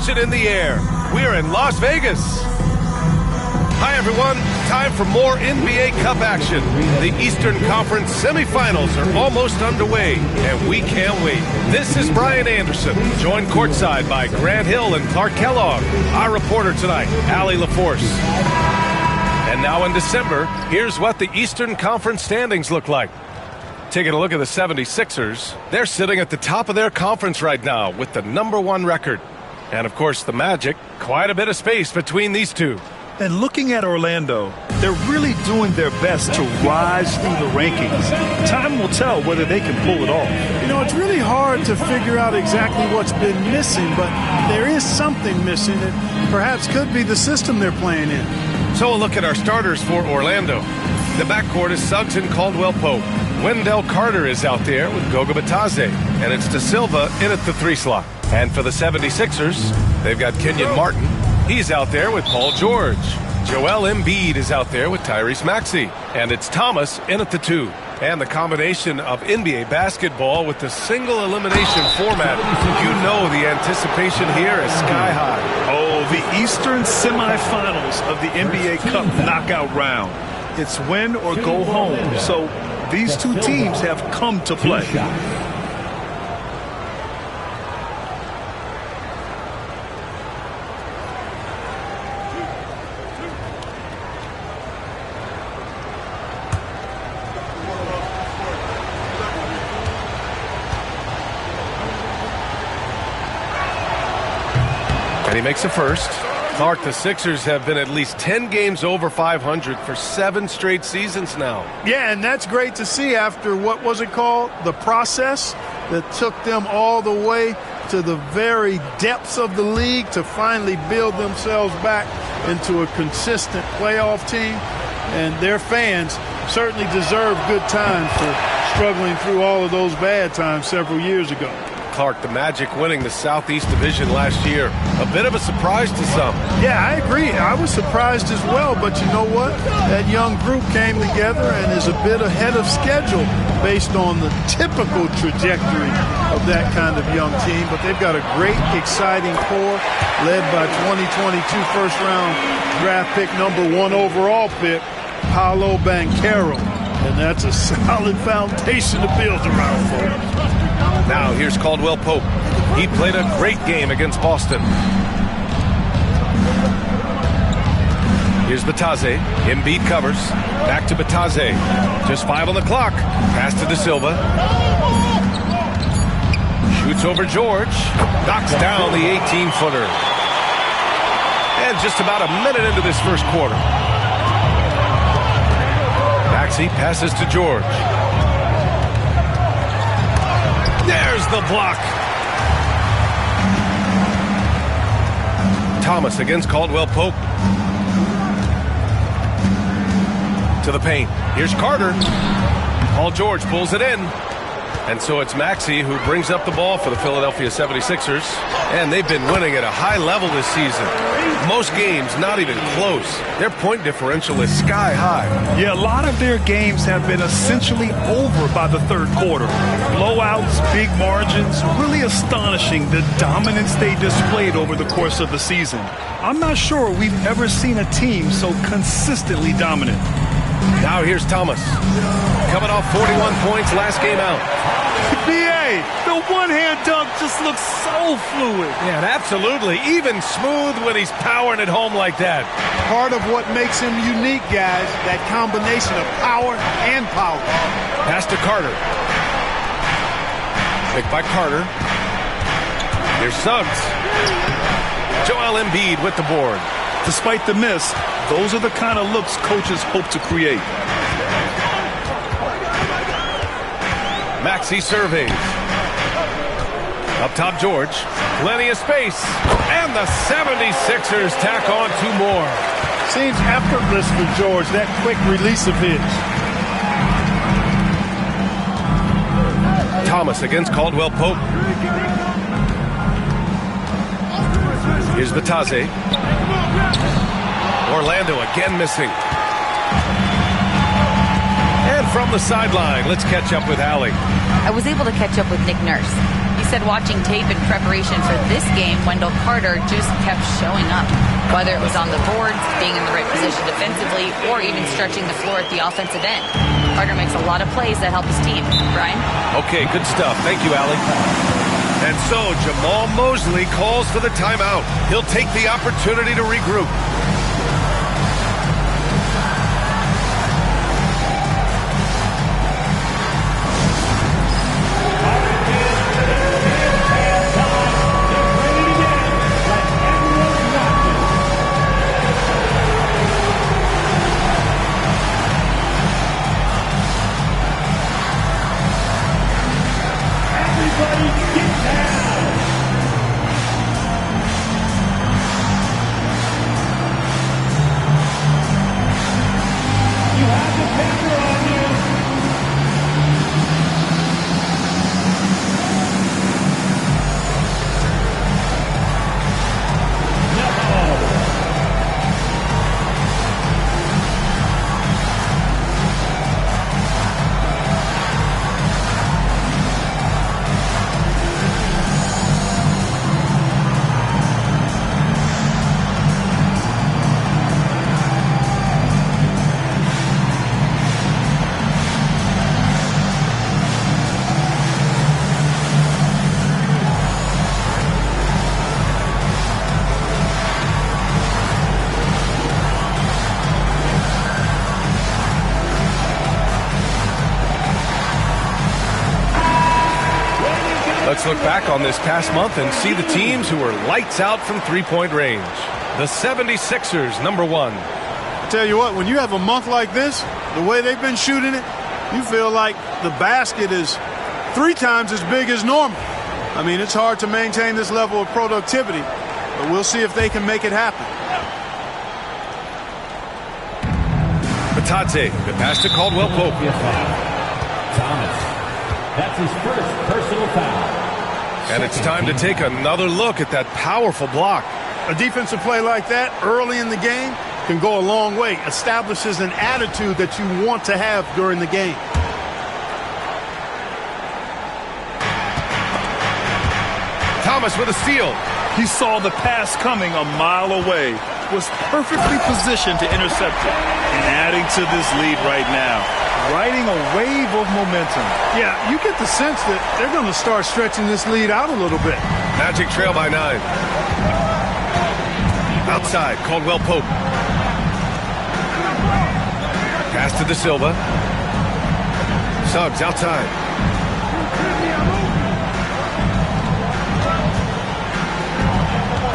celebration in the air. We're in Las Vegas. Hi, everyone. Time for more NBA Cup action. The Eastern Conference semifinals are almost underway, and we can't wait. This is Brian Anderson, joined courtside by Grant Hill and Clark Kellogg. Our reporter tonight, Allie LaForce. And now in December, here's what the Eastern Conference standings look like. Taking a look at the 76ers, they're sitting at the top of their conference right now with the #1 record. And, of course, the Magic, quite a bit of space between these two. And looking at Orlando, they're really doing their best to rise through the rankings. Time will tell whether they can pull it off. You know, it's really hard to figure out exactly what's been missing, but there is something missing that perhaps could be the system they're playing in. So a look at our starters for Orlando. The backcourt is Suggs and Caldwell-Pope. Wendell Carter is out there with Goga Bitadze, and it's De Silva in at the 3 slot. And for the 76ers, they've got Kenyon Martin. He's out there with Paul George. Joel Embiid is out there with Tyrese Maxey. And it's Thomas in at the 2. And the combination of NBA basketball with the single elimination format, you know the anticipation here is sky high. Oh, the Eastern semifinals of the NBA Cup knockout round. It's win or go home. So these two teams have come to play. And he makes a first. Clark, the Sixers have been at least 10 games over 500 for 7 straight seasons now. Yeah, and that's great to see after, what was it called? The process that took them all the way to the very depths of the league to finally build themselves back into a consistent playoff team. And their fans certainly deserve good times for struggling through all of those bad times several years ago. Clark, the Magic winning the Southeast Division last year. A bit of a surprise to some. Yeah, I agree. I was surprised as well, but you know what? That young group came together and is a bit ahead of schedule based on the typical trajectory of that kind of young team. But they've got a great, exciting core led by 2022 first-round draft pick, #1 overall pick, Paolo Banchero. And that's a solid foundation to build around for him. Now here's Caldwell-Pope. He played a great game against Boston. Here's Bitadze. Embiid covers. Back to Bitadze. Just 5 on the clock. Pass to De Silva. Shoots over George. Knocks down the 18-footer. And just about a minute into this first quarter. Maxey passes to George. There's the block. Thomas against Caldwell-Pope. To the paint. Here's Carter. Paul George pulls it in. And so it's Maxey who brings up the ball for the Philadelphia 76ers. And they've been winning at a high level this season. Most games not even close. Their point differential is sky high. Yeah, a lot of their games have been essentially over by the third quarter. Blowouts, big margins, really astonishing the dominance they displayed over the course of the season. I'm not sure we've ever seen a team so consistently dominant. Now here's Thomas. Coming off 41 points last game out. BA, the one-hand dunk just looks so fluid. Yeah, absolutely. Even smooth when he's powering it home like that. Part of what makes him unique, guys, that combination of power and power. Pass to Carter. Picked by Carter. Here's Suggs. Joel Embiid with the board. Despite the miss, those are the kind of looks coaches hope to create. Maxey surveys. Up top, George. Plenty of space. And the 76ers tack on 2 more. Seems effortless for George, that quick release of his. Thomas against Caldwell-Pope. Here's Bitadze. Orlando again missing. And from the sideline, let's catch up with Allie. I was able to catch up with Nick Nurse. He said watching tape in preparation for this game, Wendell Carter just kept showing up. Whether it was on the boards, being in the right position defensively, or even stretching the floor at the offensive end. Carter makes a lot of plays that help his team. Brian? Okay, good stuff. Thank you, Allie. And so Jamal Mosley calls for the timeout. He'll take the opportunity to regroup. Let's look back on this past month and see the teams who were lights out from three-point range. The 76ers, number 1. Tell you what, when you have a month like this, the way they've been shooting it, you feel like the basket is 3 times as big as normal. I mean, it's hard to maintain this level of productivity, but we'll see if they can make it happen. Batadze, the pass to Caldwell Pope. Thomas. That's his first personal foul. And it's time to take another look at that powerful block. A defensive play like that early in the game can go a long way. Establishes an attitude that you want to have during the game. Thomas with a steal. He saw the pass coming a mile away, was perfectly positioned to intercept it, and adding to this lead right now, riding a wave of momentum. Yeah, you get the sense that they're going to start stretching this lead out a little bit. Magic trail by 9. Outside, Caldwell Pope. Pass to De Silva. Suggs outside.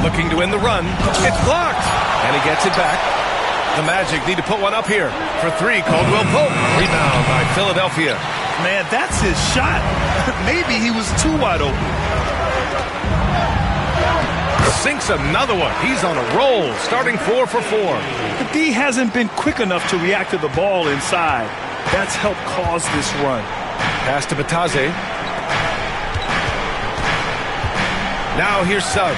Looking to win the run. It's blocked. And he gets it back. The Magic need to put one up here. For 3, Caldwell Pope. Rebound by Philadelphia. Man, that's his shot. Maybe he was too wide open. Sinks another one. He's on a roll, starting 4 for 4. The D hasn't been quick enough to react to the ball inside. That's helped cause this run. Pass to Batadze. Now here's Suggs.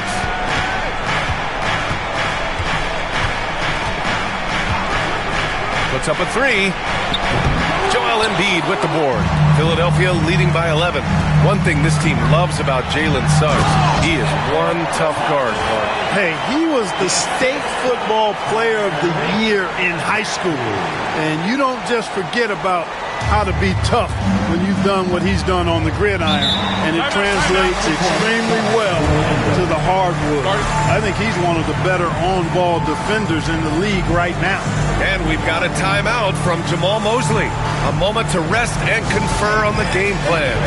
Puts up a 3. Joel Embiid with the board. Philadelphia leading by 11. One thing this team loves about Jalen Suggs, he is one tough guard. Hey, he was the state football player of the year in high school. And you don't just forget about how to be tough when you've done what he's done on the gridiron. And it translates extremely well to the hardwood. I think he's one of the better on-ball defenders in the league right now. And we've got a timeout from Jamal Mosley. A moment to rest and confer on the game plan.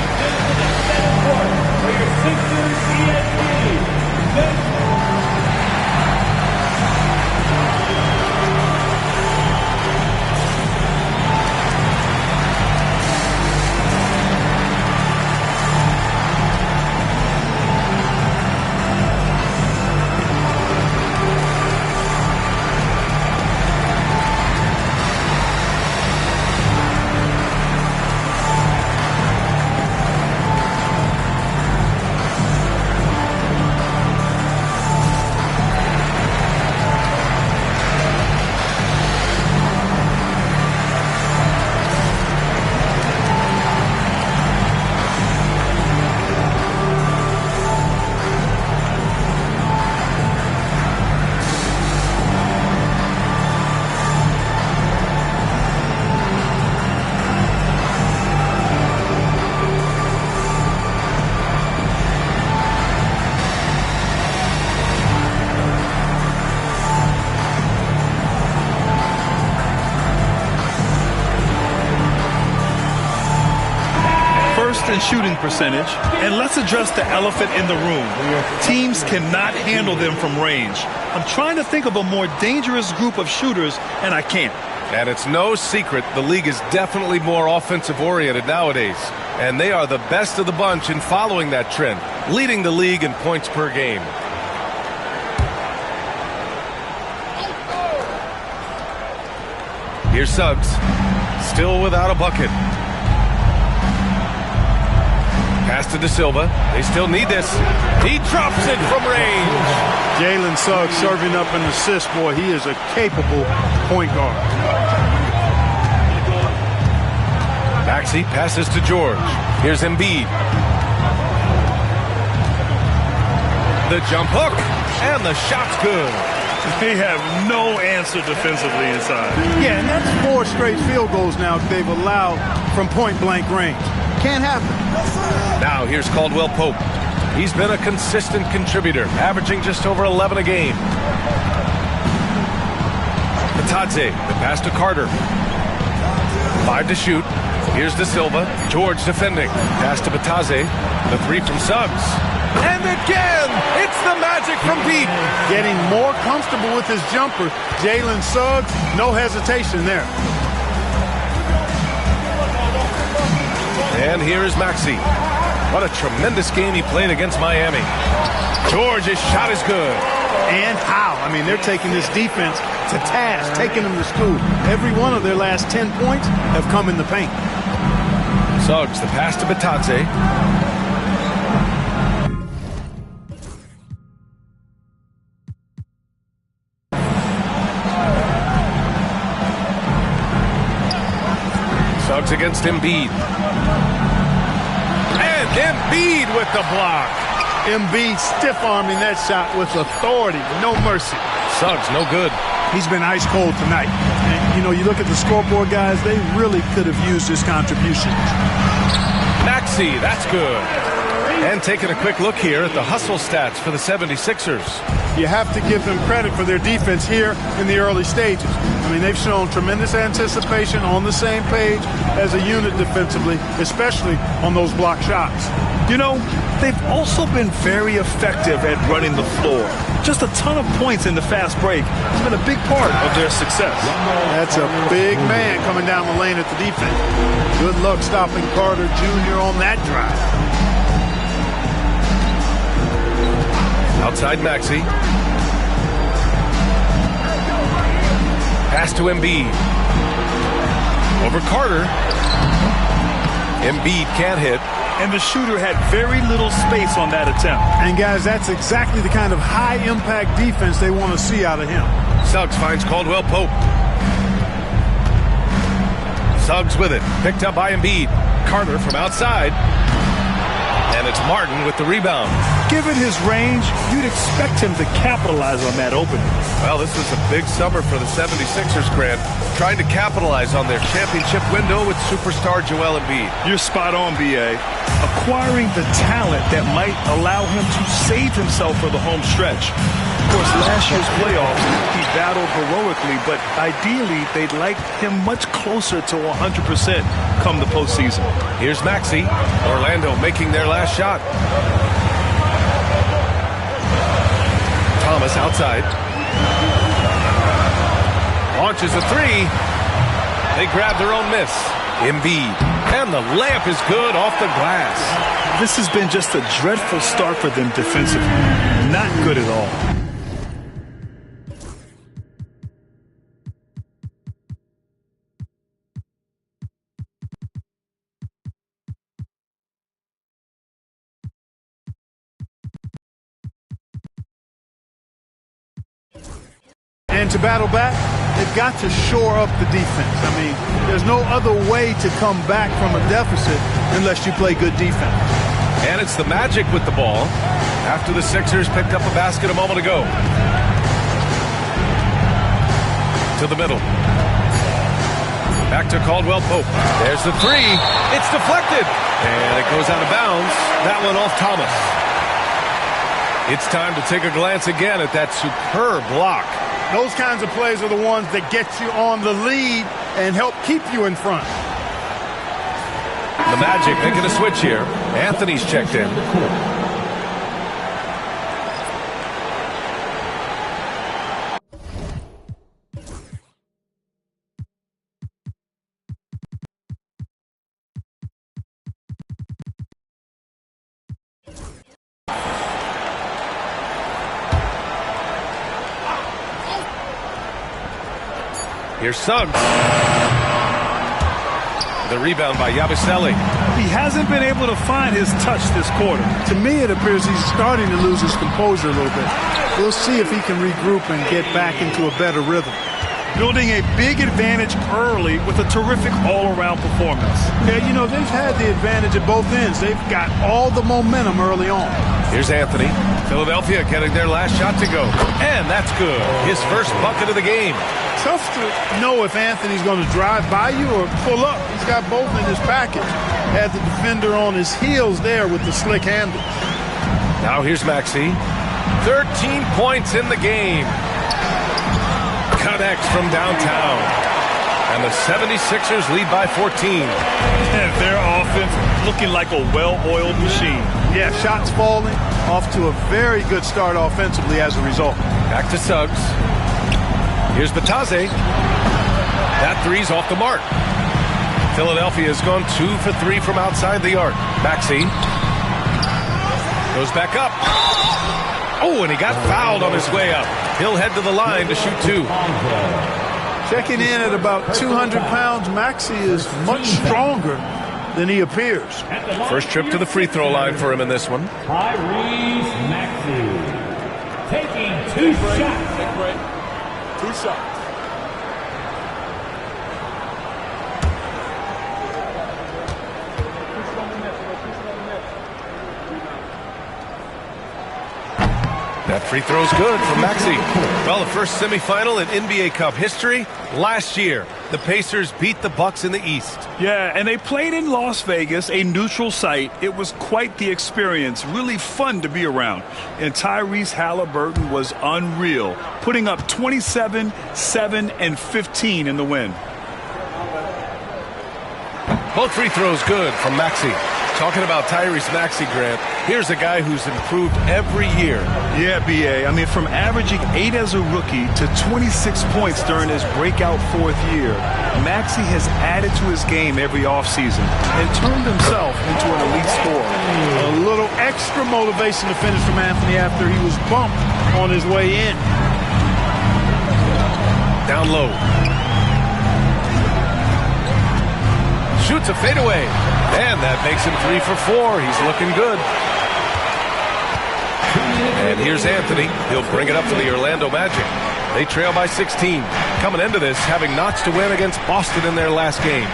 in shooting percentage, and let's address the elephant in the room. Teams cannot handle them from range. I'm trying to think of a more dangerous group of shooters, and I can't. And it's no secret the league is definitely more offensive-oriented nowadays. And they are the best of the bunch in following that trend, leading the league in points per game. Here's Suggs, still without a bucket. Pass to De Silva. They still need this. He drops it from range. Jalen Suggs serving up an assist, boy. He is a capable point guard. Maxey passes to George. Here's Embiid. The jump hook, and the shot's good. They have no answer defensively inside. Yeah, and that's 4 straight field goals now they've allowed from point-blank range. Can't happen. Now here's Caldwell Pope. He's been a consistent contributor, averaging just over 11 a game. Patadze, the pass to Carter. 5 to shoot. Here's De Silva. George defending. Pass to Patadze. The 3 from Suggs. And again, it's the magic from deep. Getting more comfortable with his jumper. Jalen Suggs, no hesitation there. And here is Maxey. What a tremendous game he played against Miami. George's shot is good. And how? I mean, they're taking this defense to task, taking them to school. Every one of their last 10 points have come in the paint. Suggs, the pass to Patadze. Suggs against Embiid. And Embiid with the block. Embiid stiff-arming that shot with authority. No mercy. Suggs, no good. He's been ice cold tonight. And, you know, you look at the scoreboard, guys, they really could have used his contribution. Maxey, that's good. And taking a quick look here at the hustle stats for the 76ers. You have to give them credit for their defense here in the early stages. I mean, they've shown tremendous anticipation, on the same page as a unit defensively, especially on those block shots. You know, they've also been very effective at running the floor. Just a ton of points in the fast break has been a big part of their success. That's a big man coming down the lane at the defense. Good luck stopping Carter Jr. on that drive. Outside Maxey. Pass to Embiid. Over Carter. Embiid can't hit. And the shooter had very little space on that attempt. And guys, that's exactly the kind of high-impact defense they want to see out of him. Suggs finds Caldwell Pope. Suggs with it. Picked up by Embiid. Carter from outside. And it's Martin with the rebound. Given his range, you'd expect him to capitalize on that opening. Well, this is a big summer for the 76ers, Grant. Trying to capitalize on their championship window with superstar Joel Embiid. You're spot on, B.A. Acquiring the talent that might allow him to save himself for the home stretch. Of course, last year's playoffs, he battled heroically, but ideally, they'd like him much closer to 100% come the postseason. Here's Maxey. Orlando making their last shot. Thomas outside. Launches a 3. They grab their own miss. Embiid. And the layup is good off the glass. This has been just a dreadful start for them defensively. Not good at all. And to battle back, they've got to shore up the defense. I mean, there's no other way to come back from a deficit unless you play good defense. And it's the Magic with the ball after the Sixers picked up a basket a moment ago. To the middle. Back to Caldwell Pope. There's the 3. It's deflected. And it goes out of bounds. That one off Thomas. It's time to take a glance again at that superb block. Those kinds of plays are the ones that get you on the lead and help keep you in front. The Magic making a switch here. Anthony's checked in. Here's Suggs. The rebound by Yabusele. He hasn't been able to find his touch this quarter. To me, it appears he's starting to lose his composure a little bit. We'll see if he can regroup and get back into a better rhythm. Building a big advantage early with a terrific all-around performance. Yeah, you know, they've had the advantage at both ends. They've got all the momentum early on. Here's Anthony. Philadelphia getting their last shot to go. And that's good. His first bucket of the game. Tough to know if Anthony's going to drive by you or pull up. He's got both in his package. Had the defender on his heels there with the slick handle. Now here's Maxey. 13 points in the game. Connects from downtown. And the 76ers lead by 14. And their offense looking like a well-oiled machine. Yeah, shots falling. Off to a very good start offensively as a result. Back to Suggs. Here's Batase. That three's off the mark. Philadelphia has gone 2 for 3 from outside the arc. Maxey goes back up. Oh, and he got fouled on his way up. He'll head to the line to shoot 2. Checking in at about 200 pounds, Maxey is much stronger than he appears. First trip to the free throw line for him in this one. Tyrese Maxey taking 2 shots. 2 shots. That free throw's good from Maxey. Well, the first semifinal in NBA Cup history last year. The Pacers beat the Bucks in the East. Yeah, and they played in Las Vegas, a neutral site. It was quite the experience, really fun to be around. And Tyrese Halliburton was unreal, putting up 27, 7, and 15 in the win. Both free throws good from Maxey. Talking about Tyrese Maxey, Grant, here's a guy who's improved every year. Yeah, B.A. I mean, from averaging 8 as a rookie to 26 points during his breakout 4th year, Maxey has added to his game every offseason and turned himself into an elite scorer. A little extra motivation to finish from Anthony after he was bumped on his way in. Down low. Shoots a fadeaway. And that makes him 3 for 4. He's looking good. And here's Anthony. He'll bring it up for the Orlando Magic. They trail by 16. Coming into this, having notched a win against Boston in their last game.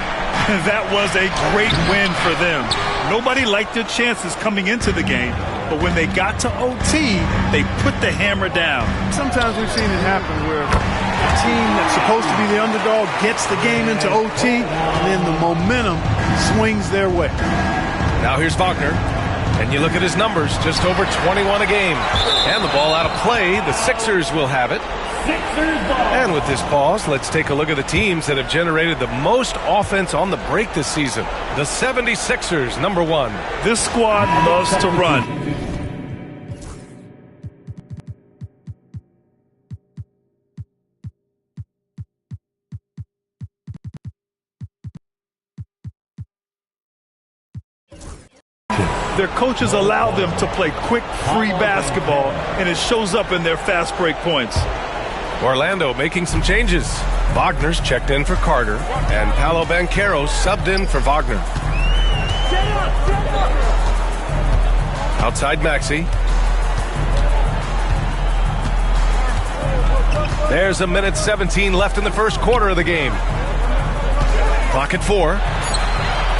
That was a great win for them. Nobody liked their chances coming into the game, but when they got to OT, they put the hammer down. Sometimes we've seen it happen where a team that's supposed to be the underdog gets the game into OT, and then the momentum swings their way. Now here's Wagner. And you look at his numbers, just over 21 a game. And the ball out of play. The Sixers will have it. And with this pause, let's take a look at the teams that have generated the most offense on the break this season. The 76ers, number 1. This squad loves to run. Their coaches allow them to play quick, free basketball, and it shows up in their fast break points. Orlando making some changes. Wagner's checked in for Carter, and Paolo Banchero subbed in for Wagner. Outside Maxey. There's 1:17 left in the first quarter of the game. Clock at 4.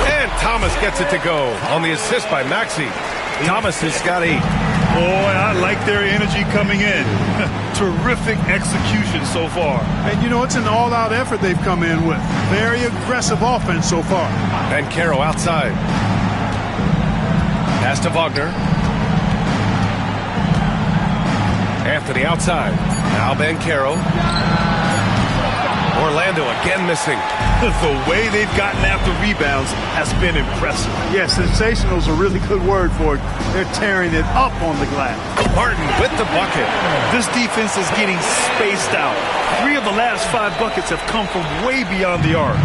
And Thomas gets it to go on the assist by Maxey. Thomas has got 8. Boy, I like their energy coming in. Terrific execution so far. And you know, it's an all-out effort they've come in with. Very aggressive offense so far. Banchero outside. Pass to Wagner. Anthony outside. Now Banchero. Orlando again missing. The way they've gotten after rebounds has been impressive. Yeah, sensational is a really good word for it. They're tearing it up on the glass. Martin with the bucket. This defense is getting spaced out. 3 of the last 5 buckets have come from way beyond the arc.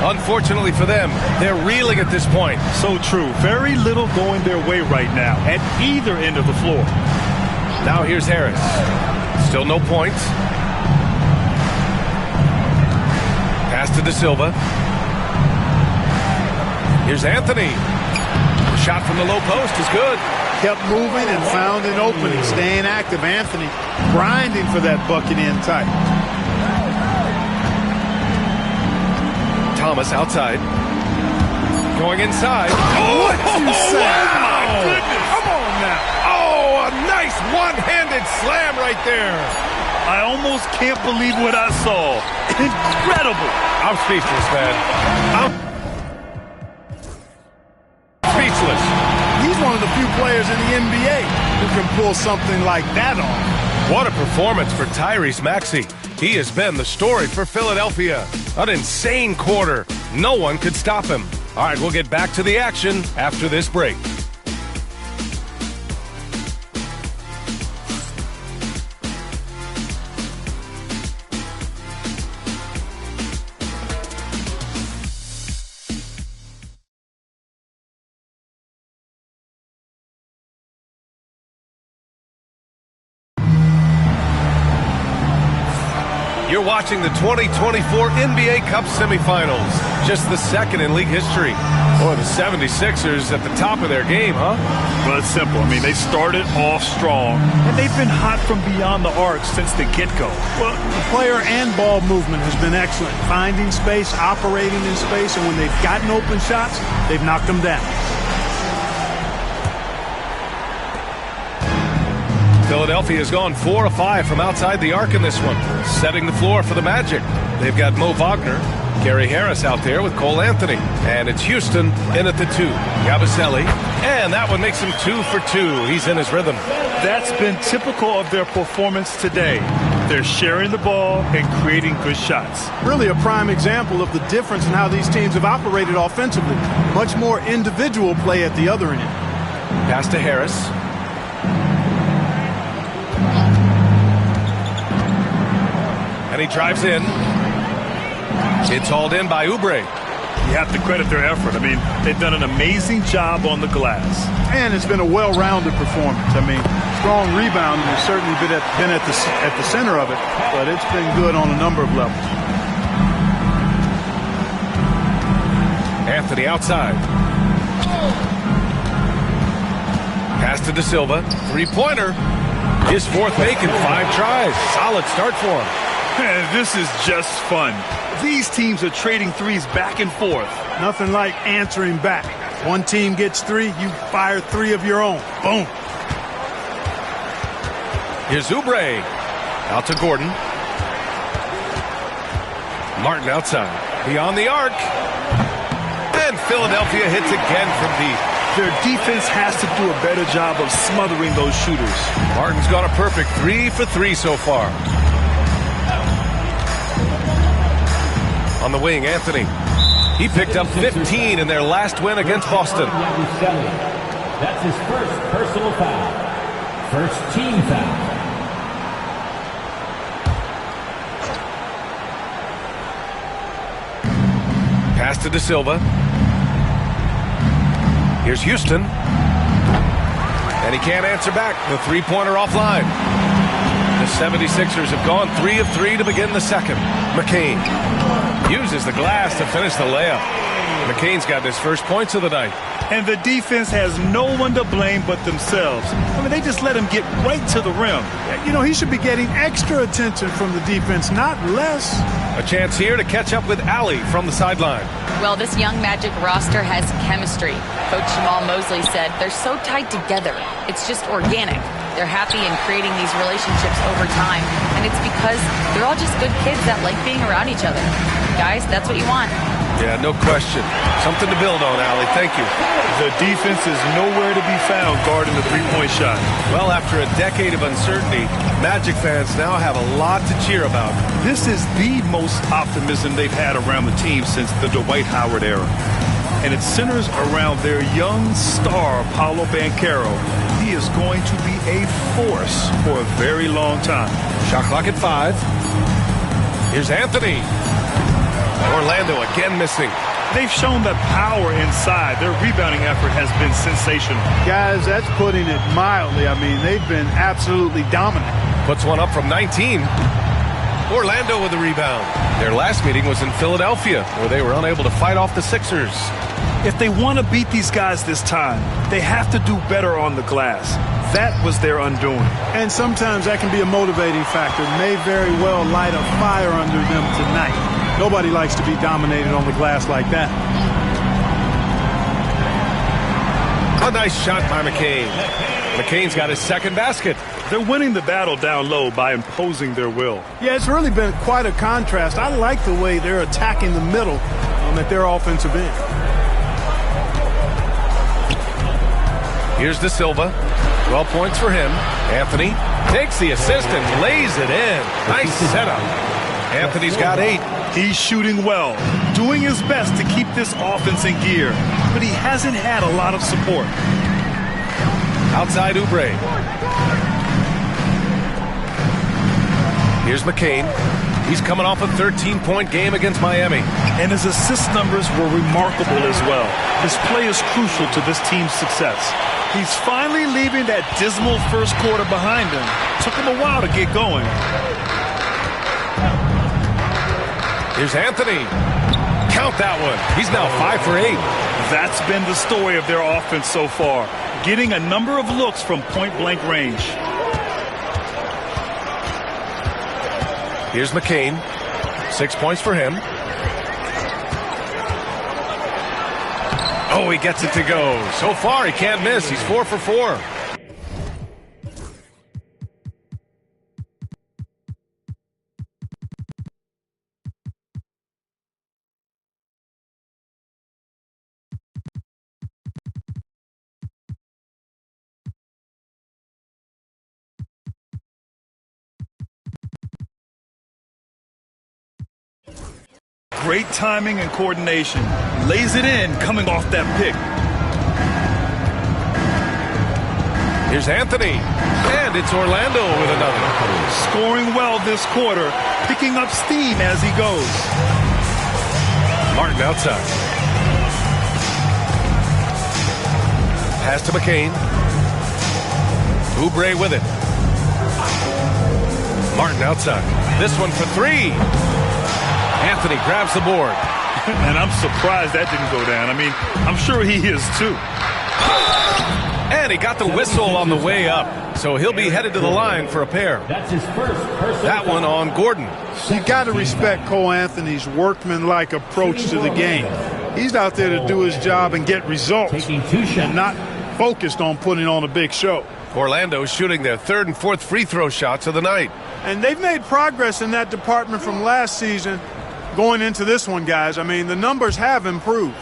Unfortunately for them, they're reeling at this point. So true. Very little going their way right now at either end of the floor. Now here's Harris. Still no points. Pass to De Silva. Here's Anthony. The shot from the low post is good. Kept moving and found an opening. Staying active. Anthony grinding for that bucket in tight. Thomas outside. Going inside. Oh, what you say? Oh, my goodness. Come on now. Oh, a nice one-handed slam right there. I almost can't believe what I saw. Incredible. I'm speechless, man. I'm speechless. He's one of the few players in the NBA who can pull something like that off. What a performance for Tyrese Maxey. He has been the story for Philadelphia. An insane quarter. No one could stop him. All right, we'll get back to the action after this break. You're watching the 2024 NBA Cup semifinals. Just the second in league history. Boy, the 76ers at the top of their game, huh? Well, it's simple. I mean, they started off strong, and they've been hot from beyond the arc since the get-go. Well, the player and ball movement has been excellent. Finding space, operating in space, and when they've gotten open shots, they've knocked them down. Philadelphia has gone 4 of 5 from outside the arc in this one, setting the floor for the Magic. They've got Mo Wagner, Gary Harris out there with Cole Anthony, and it's Houston in at the 2. Yabusele, and that one makes him 2 for 2. He's in his rhythm. That's been typical of their performance today. They're sharing the ball and creating good shots. Really a prime example of the difference in how these teams have operated offensively. Much more individual play at the other end. Pass to Harris. And he drives in. It's hauled in by Oubre. You have to credit their effort. I mean, they've done an amazing job on the glass. And it's been a well-rounded performance. I mean, strong rebounding has certainly been at the center of it, but it's been good on a number of levels. Anthony outside. Pass to De Silva. Three-pointer. His fourth make in 5 tries. Solid start for him. This is just fun. These teams are trading threes back and forth. Nothing like answering back. One team gets 3, you fire 3 of your own. Boom. Here's Oubre. Out to Gordon. Martin outside. Beyond the arc. And Philadelphia hits again from deep. Their defense has to do a better job of smothering those shooters. Martin's got a perfect 3 for 3 so far. On the wing, Anthony. He picked up 15 in their last win against Boston. That's his first personal foul. First team foul. Pass to De Silva. Here's Houston. And he can't answer back. The three-pointer offline. The 76ers have gone 3 of 3 to begin the second. McCain uses the glass to finish the layup. McCain's got his first points of the night. And the defense has no one to blame but themselves. I mean, they just let him get right to the rim. You know, he should be getting extra attention from the defense, not less. A chance here to catch up with Allie from the sideline. Well, this young Magic roster has chemistry. Coach Jamal Mosley said they're so tied together. It's just organic. They're happy in creating these relationships over time, and it's because they're all just good kids that like being around each other. Guys, that's what you want. Yeah, no question. Something to build on, Allie. Thank you. The defense is nowhere to be found guarding the three-point shot. Well, after a decade of uncertainty, Magic fans now have a lot to cheer about. This is the most optimism they've had around the team since the Dwight Howard era. And it centers around their young star, Paolo Banchero. He is going to be a force for a very long time. Shot clock at 5. Here's Anthony. Orlando again missing. They've shown that power inside. Their rebounding effort has been sensational. Guys, that's putting it mildly. I mean, they've been absolutely dominant. Puts one up from 19. Orlando with the rebound. Their last meeting was in Philadelphia, where they were unable to fight off the Sixers. If they want to beat these guys this time, they have to do better on the glass. That was their undoing. And sometimes that can be a motivating factor. May very well light a fire under them tonight. Nobody likes to be dominated on the glass like that. A nice shot by McCain. McCain's got his second basket. They're winning the battle down low by imposing their will. Yeah, it's really been quite a contrast. I like the way they're attacking the middle at their offensive end. Here's De Silva. 12 points for him. Anthony takes the assist and lays it in. Nice setup. Anthony's got 8. He's shooting well, doing his best to keep this offense in gear, but he hasn't had a lot of support. Outside Oubre. Here's McCain. He's coming off a 13-point game against Miami. And his assist numbers were remarkable as well. His play is crucial to this team's success. He's finally leaving that dismal first quarter behind him. Took him a while to get going. Here's Anthony. Count that one. He's now 5 for 8. That's been the story of their offense so far, getting a number of looks from point-blank range. Here's McCain. 6 points for him. Oh, he gets it to go. So far, he can't miss. He's 4 for 4. Great timing and coordination. Lays it in coming off that pick. Here's Anthony. And it's Orlando with another. Scoring well this quarter, picking up steam as he goes. Martin outside. Pass to McCain. Oubre with it. Martin outside. This one for 3. Anthony grabs the board. And I'm surprised that didn't go down. I mean, I'm sure he is too. And he got the whistle on the way up. So he'll be headed to the line for a pair. That's his first personal That one on Gordon. You got to respect Cole Anthony's workmanlike approach to the game. He's out there to do his job and get results, taking 2 shots. and not focused on putting on a big show. Orlando shooting their 3rd and 4th free throw shots of the night. And they've made progress in that department from last season going into this one, guys. I mean, the numbers have improved.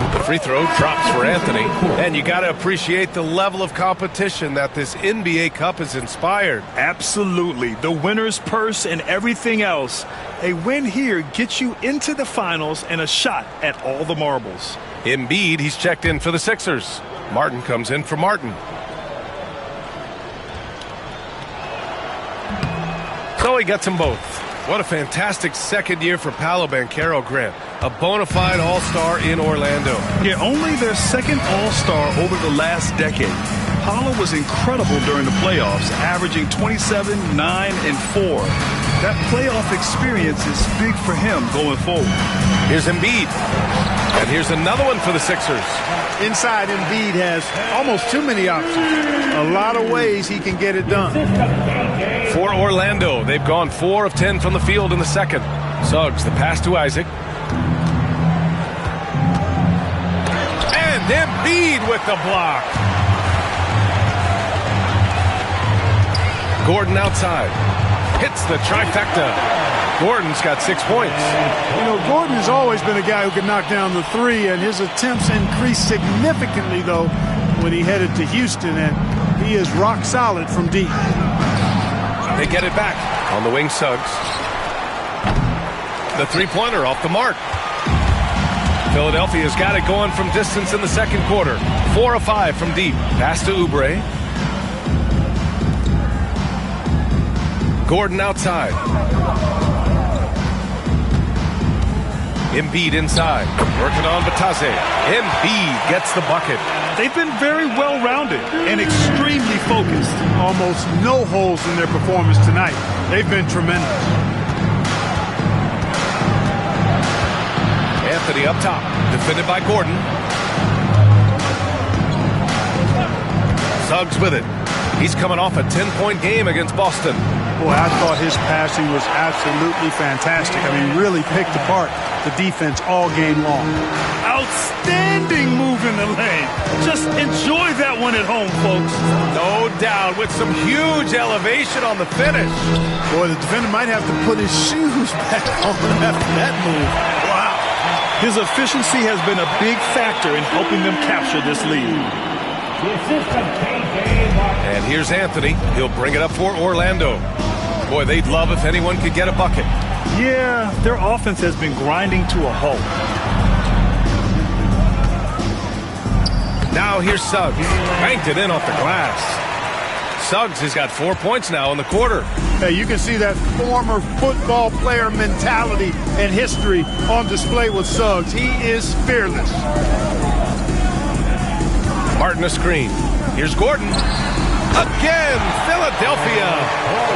The free throw drops for Anthony. And you got to appreciate the level of competition that this NBA Cup has inspired. Absolutely. The winner's purse and everything else. A win here gets you into the finals and a shot at all the marbles. Embiid, he's checked in for the Sixers. Martin comes in for Martin. So he gets them both. What a fantastic second year for Paolo Banchero, Grant. A bona fide all-star in Orlando. Yeah, only their second all-star over the last decade. Paolo was incredible during the playoffs, averaging 27, 9, and 4. That playoff experience is big for him going forward. Here's Embiid. And here's another one for the Sixers. Inside, Embiid has almost too many options. A lot of ways he can get it done. For Orlando, they've gone 4 of 10 from the field in the second. Suggs, the pass to Isaac. And Embiid with the block. Gordon outside. Hits the trifecta. Gordon's got 6 points. You know, Gordon has always been a guy who can knock down the three, and his attempts increased significantly, though, when he headed to Houston, and he is rock solid from deep. They get it back. On the wing, Suggs. The three-pointer off the mark. Philadelphia's got it going from distance in the second quarter. 4 of 5 from deep. Pass to Oubre. Gordon outside. Embiid inside. Working on Batase. Embiid gets the bucket. They've been very well-rounded and extremely focused. Almost no holes in their performance tonight. They've been tremendous. Anthony up top. Defended by Gordon. Suggs with it. He's coming off a 10-point game against Boston. Boy, I thought his passing was absolutely fantastic. I mean, really picked apart the defense all game long. Outstanding move in the lane. Just enjoy that one at home, folks. No doubt, with some huge elevation on the finish. Boy, the defender might have to put his shoes back on after that move. Wow. His efficiency has been a big factor in helping them capture this lead. And here's Anthony. He'll bring it up for Orlando. Boy, they'd love if anyone could get a bucket. Yeah, their offense has been grinding to a halt. Now here's Suggs. Banked it in off the glass. Suggs has got 4 points now in the quarter. Hey, you can see that former football player mentality and history on display with Suggs. He is fearless. Martin a screen. Here's Gordon. Again, Philadelphia.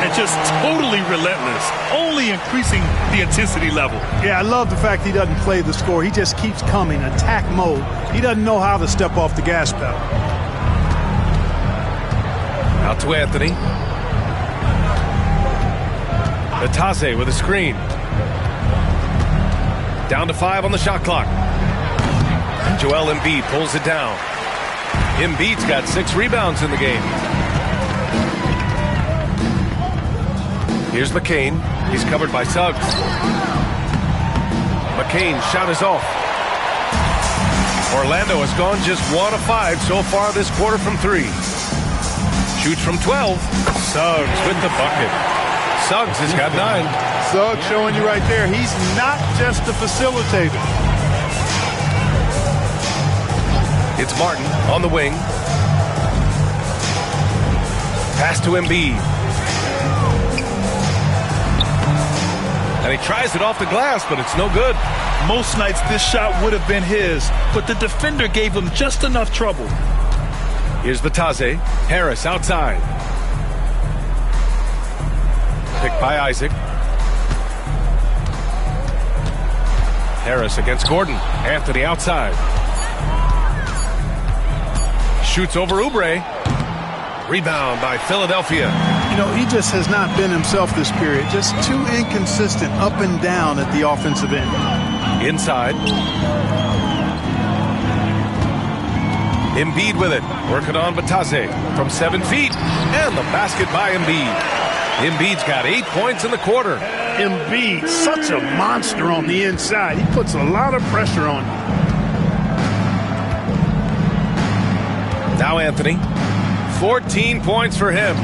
And just totally relentless, only increasing the intensity level. Yeah, I love the fact he doesn't play the score. He just keeps coming, attack mode. He doesn't know how to step off the gas pedal. Out to Anthony. Batase with a screen. Down to 5 on the shot clock. Joel Embiid pulls it down. Embiid's got 6 rebounds in the game. Here's McCain. He's covered by Suggs. McCain's shot is off. Orlando has gone just 1 of 5 so far this quarter from 3. Shoots from 12. Suggs with the bucket. Suggs has got 9. Suggs showing you right there, he's not just a facilitator. It's Martin on the wing. Pass to Embiid. And he tries it off the glass, but it's no good. Most nights this shot would have been his, but the defender gave him just enough trouble. Here's Batase. Harris outside. Picked by Isaac. Harris against Gordon. Anthony outside. Shoots over Oubre. Rebound by Philadelphia. You know, he just has not been himself this period. Just too inconsistent up and down at the offensive end. Inside. Embiid with it. Working on Batase from 7 feet. And the basket by Embiid. Embiid's got 8 points in the quarter. Embiid, such a monster on the inside. He puts a lot of pressure on you. Now Anthony. 14 points for him.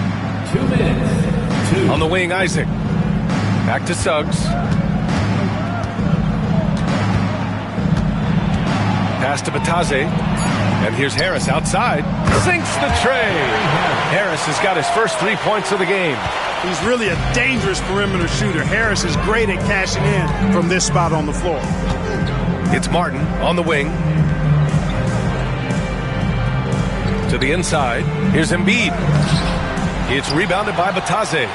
2 minutes. On the wing, Isaac. Back to Suggs. Pass to Batase. And here's Harris outside. Sinks the tray. Harris has got his first 3 points of the game. He's really a dangerous perimeter shooter. Harris is great at cashing in from this spot on the floor. It's Martin on the wing. To the inside. Here's Embiid. It's rebounded by Batase.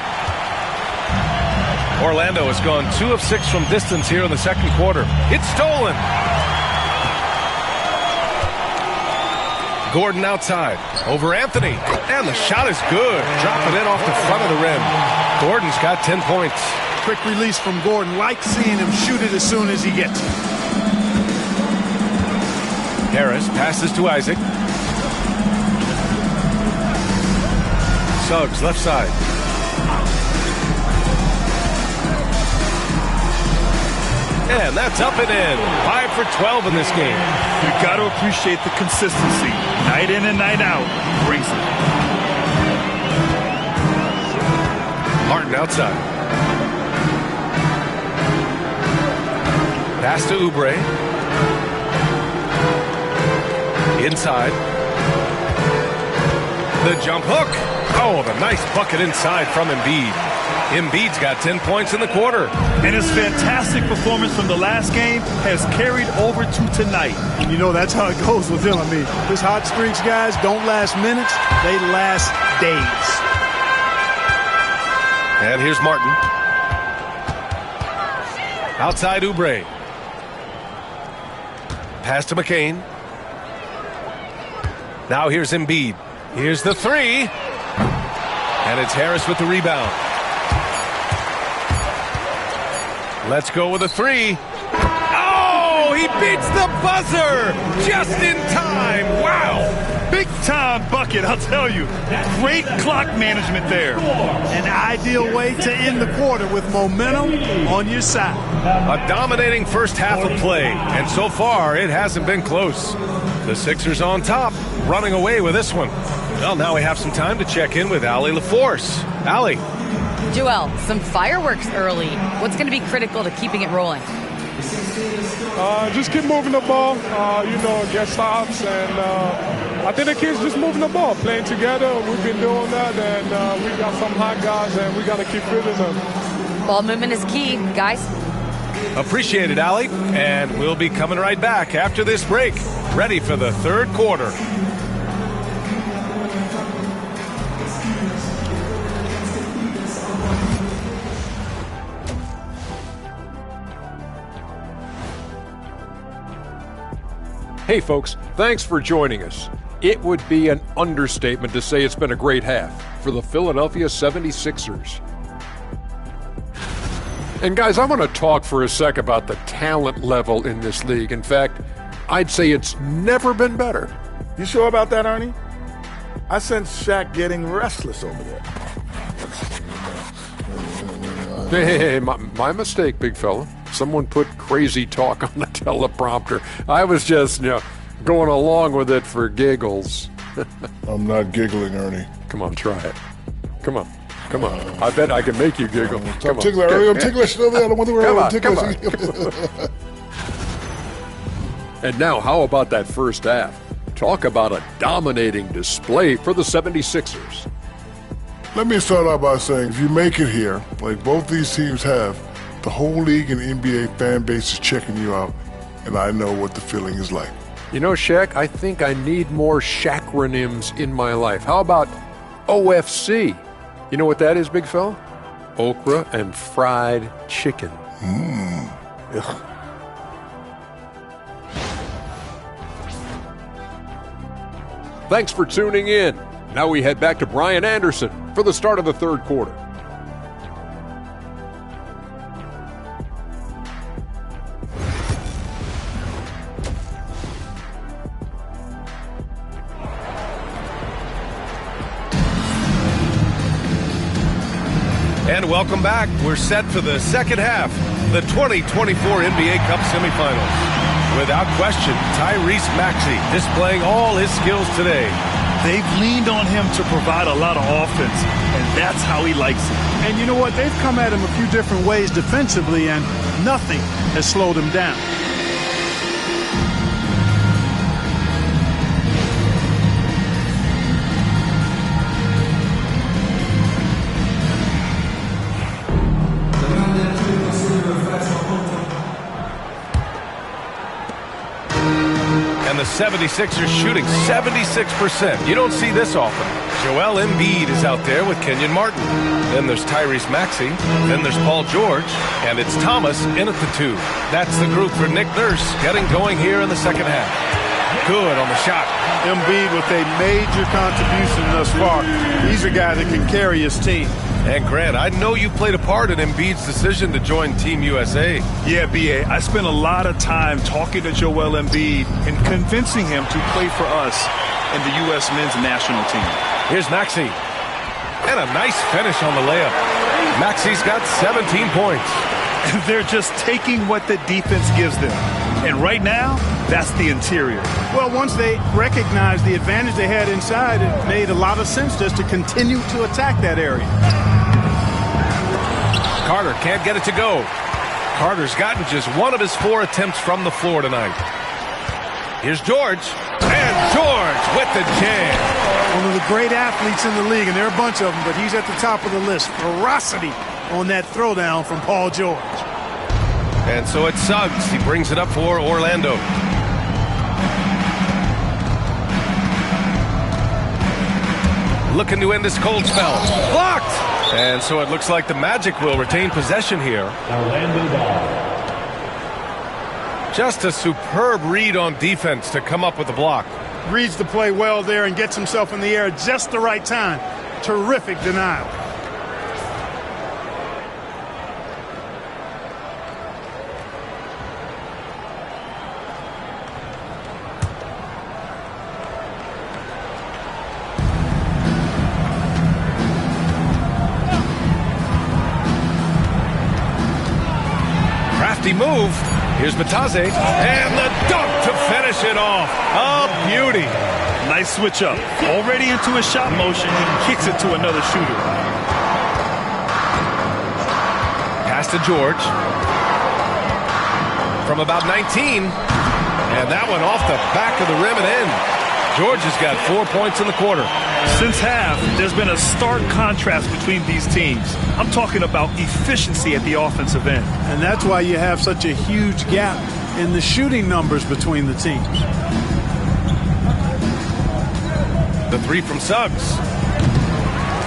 Orlando has gone 2 of 6 from distance here in the second quarter. It's stolen. Gordon outside. Over Anthony. And the shot is good. Dropping in off the front of the rim. Gordon's got 10 points. Quick release from Gordon. Like seeing him shoot it as soon as he gets it. Harris passes to Isaac. Suggs left side. And that's up and in. 5 for 12 in this game. You got to appreciate the consistency. Night in and night out brings it. Martin outside. Pass to Oubre. Inside. The jump hook. Oh, the nice bucket inside from Embiid. Embiid's got 10 points in the quarter. And his fantastic performance from the last game has carried over to tonight. And you know, that's how it goes with him. I mean, his hot streaks, guys, don't last minutes. They last days. And here's Martin. Outside Oubre. Pass to McCain. Now here's Embiid. Here's the three. And it's Harris with the rebound. Let's go with a three. Oh, he beats the buzzer just in time. Wow. Big time bucket, I'll tell you. Great clock management there. An ideal way to end the quarter with momentum on your side. A dominating first half of play, and so far it hasn't been close. The Sixers on top, running away with this one. Well, now we have some time to check in with Allie LaForce. Allie. Joel, some fireworks early. What's going to be critical to keeping it rolling? Just keep moving the ball, get stops, and I think the kids just moving the ball, playing together. We've been doing that, and we got some hot guys, and we got to keep fitting them. Ball movement is key, guys. Appreciate it, Allie. And we'll be coming right back after this break, ready for the third quarter. Hey folks, thanks for joining us. It would be an understatement to say it's been a great half for the Philadelphia 76ers. And guys, I want to talk for a sec about the talent level in this league. In fact, I'd say it's never been better. You sure about that, Ernie? I sense Shaq getting restless over there. Hey, my mistake, big fella. Someone put crazy talk on the teleprompter. I was just, going along with it for giggles. I'm not giggling, Ernie. Come on, try it. Come on. I bet I can make you giggle. I'm ticklish, Ernie. I'm ticklish. I don't want to worry about ticklish. And now, how about that first half? Talk about a dominating display for the 76ers. Let me start out by saying, if you make it here, like both these teams have, the whole league and NBA fan base is checking you out, and I know what the feeling is like. You know, Shaq, I think I need more Shaqronyms in my life. How about OFC? You know what that is, big fella? Okra and fried chicken. Thanks for tuning in. Now we head back to Brian Anderson for the start of the third quarter. And welcome back. We're set for the second half, the 2024 NBA Cup semifinals. Without question, Tyrese Maxey displaying all his skills today. They've leaned on him to provide a lot of offense, and that's how he likes it. And you know what? They've come at him a few different ways defensively, and nothing has slowed him down. And the 76ers shooting 76%. You don't see this often. Joel Embiid is out there with Kenyon Martin. Then there's Tyrese Maxey. Then there's Paul George. And it's Thomas in at the 2. That's the group for Nick Nurse getting going here in the second half. Good on the shot. Embiid with a major contribution thus far. He's a guy that can carry his team. And Grant, I know you played a part in Embiid's decision to join Team USA. Yeah, B.A., I spent a lot of time talking to Joel Embiid and convincing him to play for us in the U.S. men's national team. Here's Maxey. And a nice finish on the layup. Maxey's got 17 points. They're just taking what the defense gives them. And right now, that's the interior. Well, once they recognized the advantage they had inside, it made a lot of sense just to continue to attack that area. Carter can't get it to go. Carter's gotten just one of his 4 attempts from the floor tonight. Here's George. And George with the jam. One of the great athletes in the league, and there are a bunch of them, but he's at the top of the list. Ferocity on that throwdown from Paul George. And so it's Suggs. He brings it up for Orlando. Looking to end this cold spell. Blocked! And so it looks like the Magic will retain possession here. Orlando ball. Just a superb read on defense to come up with the block. Reads the play well there and gets himself in the air at just the right time. Terrific denial. Move. Here's Batadze. And the dunk to finish it off. A beauty. Nice switch up. Already into his shot motion. He kicks it to another shooter. Pass to George. From about 19. And that one off the back of the rim and in. George has got 4 points in the quarter. Since half, there's been a stark contrast between these teams. I'm talking about efficiency at the offensive end. And that's why you have such a huge gap in the shooting numbers between the teams. The 3 from Suggs.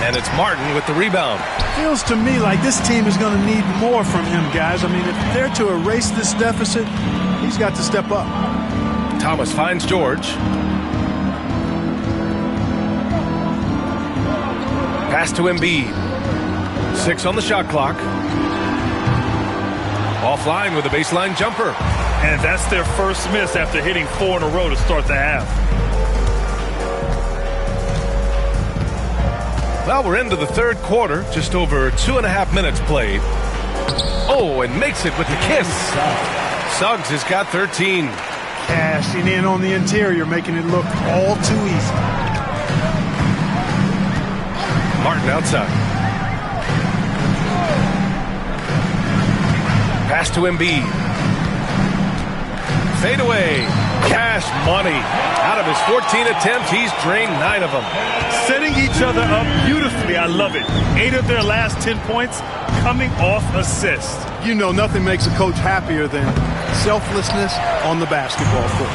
And it's Martin with the rebound. Feels to me like this team is going to need more from him, guys. I mean, if they're to erase this deficit, he's got to step up. Thomas finds George. Pass to Embiid. 6 on the shot clock. Offline with a baseline jumper. And that's their first miss after hitting 4 in a row to start the half. Well, we're into the third quarter. Just over 2.5 minutes played. Oh, and makes it with the kiss. Suggs has got 13. Cashing in on the interior, making it look all too easy. Martin outside. Pass to Embiid. Fade away. Cash money. Out of his 14 attempts, he's drained 9 of them. Setting each other up beautifully. I love it. 8 of their last 10 points coming off assists. You know, nothing makes a coach happier than selflessness on the basketball court.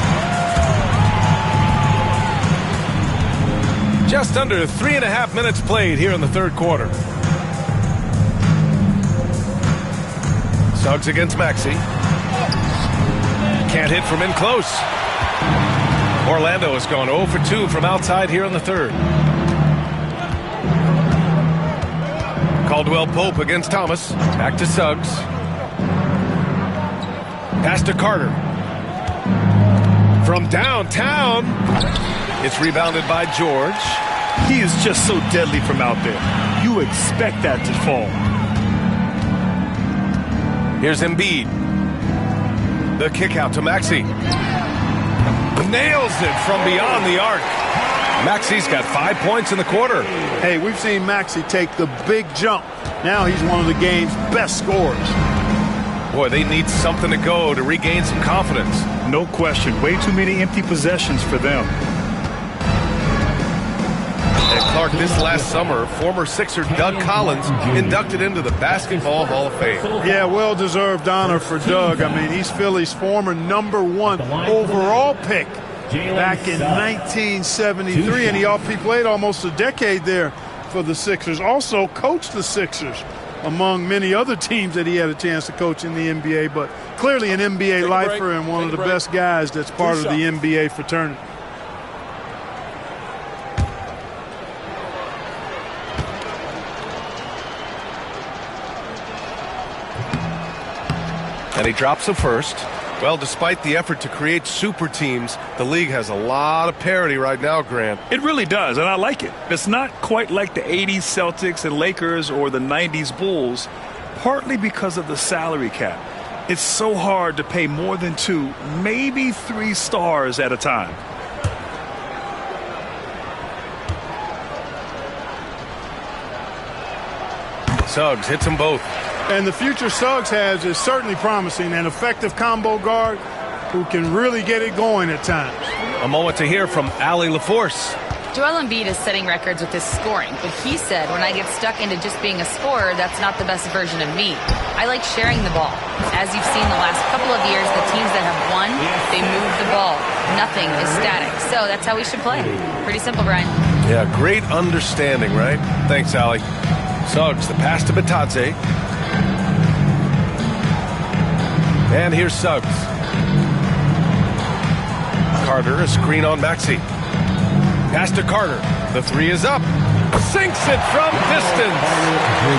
Just under 3.5 minutes played here in the third quarter. Suggs against Maxey. Can't hit from in close. Orlando has gone 0 for 2 from outside here in the third. Caldwell Pope against Thomas. Back to Suggs. Pass to Carter. From downtown. It's rebounded by George. He is just so deadly from out there. You expect that to fall. Here's Embiid. The kick out to Maxey. Nails it from beyond the arc. Maxey's got 5 points in the quarter. Hey, we've seen Maxey take the big jump. Now he's one of the game's best scorers. Boy, they need something to go to regain some confidence. No question. Way too many empty possessions for them. And Clark, this last summer, former Sixer Doug Collins inducted into the Basketball Hall of Fame. Yeah, well-deserved honor for Doug. I mean, he's Philly's former #1 overall pick back in 1973, and he played almost a decade there for the Sixers. Also coached the Sixers among many other teams that he had a chance to coach in the NBA, but clearly an NBA lifer and one of the best guys that's part of the NBA fraternity. And he drops the first. Well, despite the effort to create super teams, the league has a lot of parity right now, Grant. It really does, and I like it. It's not quite like the 80s Celtics and Lakers or the 90s Bulls, partly because of the salary cap. It's so hard to pay more than 2, maybe 3 stars at a time. Suggs hits them both. And the future Suggs has is certainly promising. An effective combo guard who can really get it going at times. A moment to hear from Allie LaForce. Joel Embiid is setting records with his scoring, but he said, when I get stuck into just being a scorer, that's not the best version of me. I like sharing the ball. As you've seen the last couple of years, the teams that have won, they move the ball. Nothing is static. So that's how we should play. Pretty simple, Brian. Yeah, great understanding, right? Thanks, Allie. Suggs, the pass to Bitadze. And here's Suggs. Carter, a screen on Maxey. Pass to Carter. The 3 is up. Sinks it from distance.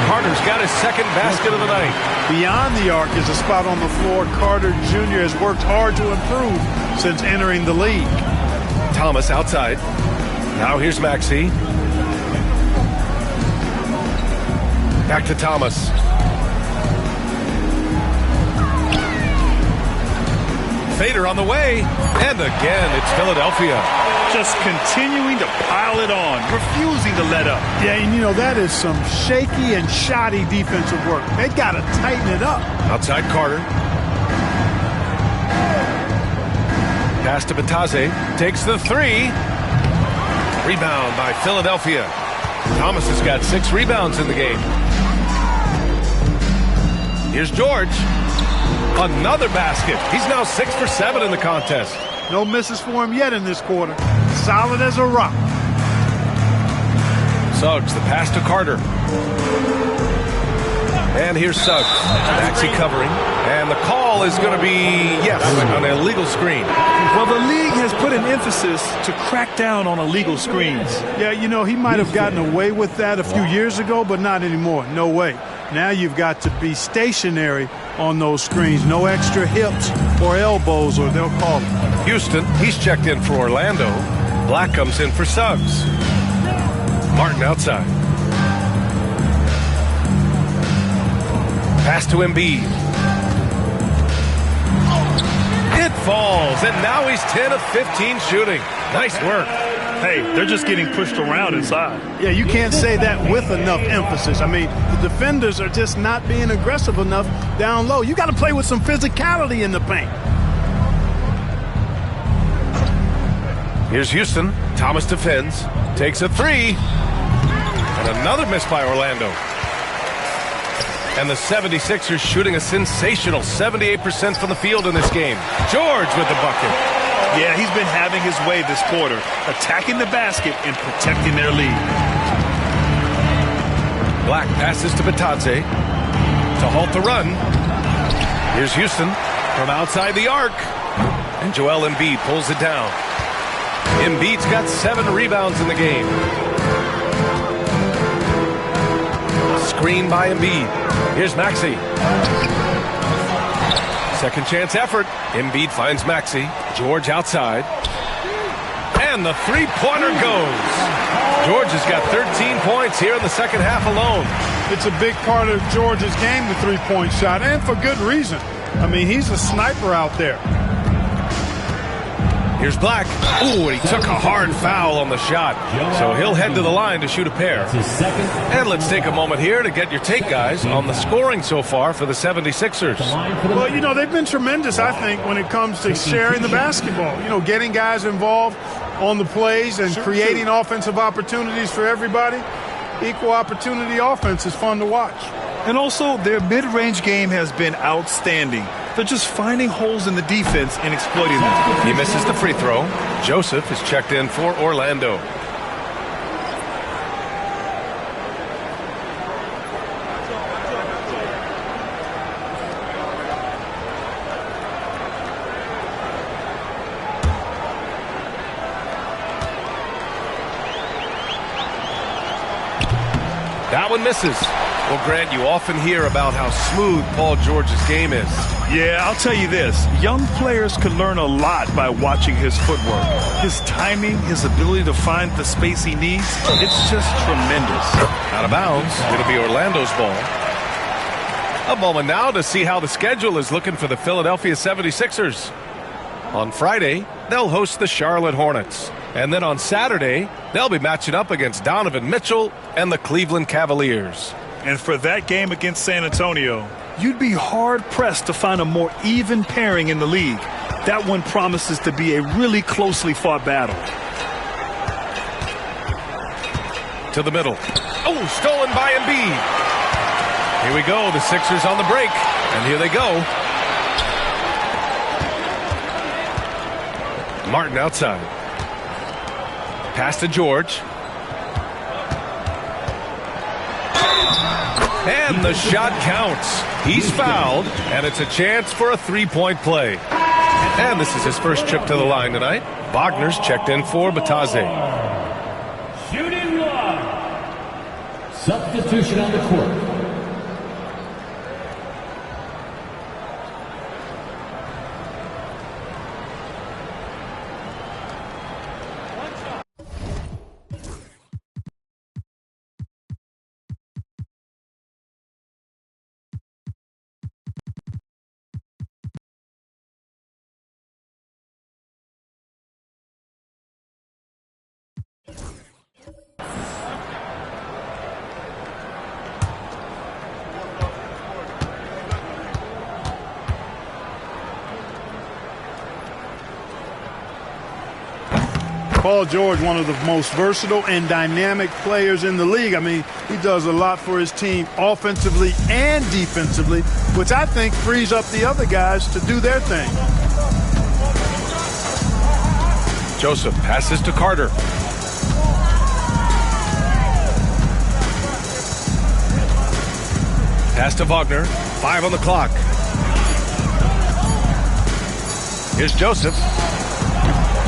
Carter's got his second basket of the night. Beyond the arc is a spot on the floor. Carter Jr. has worked hard to improve since entering the league. Thomas outside. Now here's Maxey. Back to Thomas. Fader on the way. And again, it's Philadelphia. Just continuing to pile it on, refusing to let up. Yeah, and you know, that is some shaky and shoddy defensive work. They got to tighten it up. Outside Carter. Pass to Bitadze. Takes the 3. Rebound by Philadelphia. Thomas has got 6 rebounds in the game. Here's George. Another basket. He's now 6 for 7 in the contest. No misses for him yet in this quarter. Solid as a rock. Suggs, the pass to Carter. And here's Suggs. Maxey covering. And the call is going to be, yes, an illegal screen. Well, the league has put an emphasis to crack down on illegal screens. Yeah, you know, he might have gotten away with that a few years ago, but not anymore. No way. Now you've got to be stationary on those screens. No extra hips or elbows, or they'll call it. Houston, he's checked in for Orlando. Black comes in for Suggs. Martin outside. Pass to Embiid. It falls, and now he's 10 of 15 shooting. Nice work. Hey, they're just getting pushed around inside. Yeah, you can't say that with enough emphasis. I mean, the defenders are just not being aggressive enough down low. You got to play with some physicality in the paint. Here's Houston. Thomas defends. Takes a 3. And another miss by Orlando. And the 76ers shooting a sensational 78% from the field in this game. George with the bucket. Yeah, he's been having his way this quarter, attacking the basket and protecting their lead. Black passes to Bitadze to halt the run. Here's Houston from outside the arc. And Joel Embiid pulls it down. Embiid's got 7 rebounds in the game. Screen by Embiid. Here's Maxey. Second chance effort. Embiid finds Maxey. George outside. And the three-pointer goes. George has got 13 points here in the second half alone. It's a big part of George's game, the three-point shot, and for good reason. I mean, he's a sniper out there. Here's Black. Ooh, and he took a hard foul on the shot. So he'll head to the line to shoot a pair. And let's take a moment here to get your take, guys, on the scoring so far for the 76ers. Well, you know, they've been tremendous, I think, when it comes to sharing the basketball. You know, getting guys involved on the plays and creating offensive opportunities for everybody. Equal opportunity offense is fun to watch. And also, their mid-range game has been outstanding. They're just finding holes in the defense and exploiting them. He misses the free throw. Joseph is checked in for Orlando. That one misses. Well, Grant, you often hear about how smooth Paul George's game is. Yeah, I'll tell you this. Young players could learn a lot by watching his footwork. His timing, his ability to find the space he needs, it's just tremendous. Out of bounds. It'll be Orlando's ball. A moment now to see how the schedule is looking for the Philadelphia 76ers. On Friday, they'll host the Charlotte Hornets. And then on Saturday, they'll be matching up against Donovan Mitchell and the Cleveland Cavaliers. And for that game against San Antonio, you'd be hard-pressed to find a more even pairing in the league. That one promises to be a really closely fought battle. To the middle. Oh, stolen by Embiid. Here we go, the Sixers on the break, and here they go. Martin outside. Pass to George. And the shot counts. He's fouled, and it's a chance for a three-point play. And this is his first trip to the line tonight. Wagner's checked in for Bataze. Shooting one. Substitution on the court. Paul George, one of the most versatile and dynamic players in the league. I mean, he does a lot for his team offensively and defensively, which I think frees up the other guys to do their thing. Joseph passes to Carter. Pass to Wagner. 5 on the clock. Here's Joseph.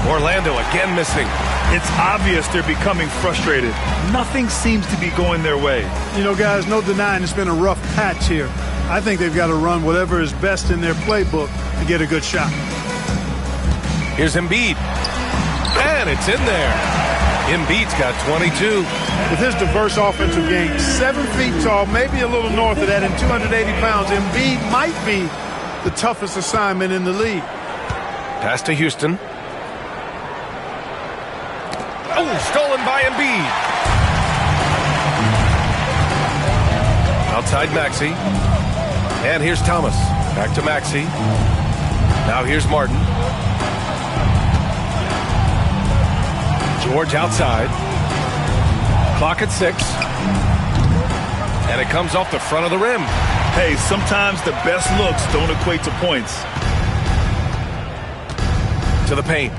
Orlando again missing. It's obvious they're becoming frustrated. Nothing seems to be going their way. You know, guys, no denying it's been a rough patch here. I think they've got to run whatever is best in their playbook to get a good shot. Here's Embiid. And it's in there. Embiid's got 22. With his diverse offensive game, 7 feet tall, maybe a little north of that, and 280 pounds, Embiid might be the toughest assignment in the league. Pass to Houston. Oh, stolen by Embiid. Outside Maxey. And here's Thomas. Back to Maxey. Now here's Martin. George outside. Clock at 6. And it comes off the front of the rim. Hey, sometimes the best looks don't equate to points. To the paint.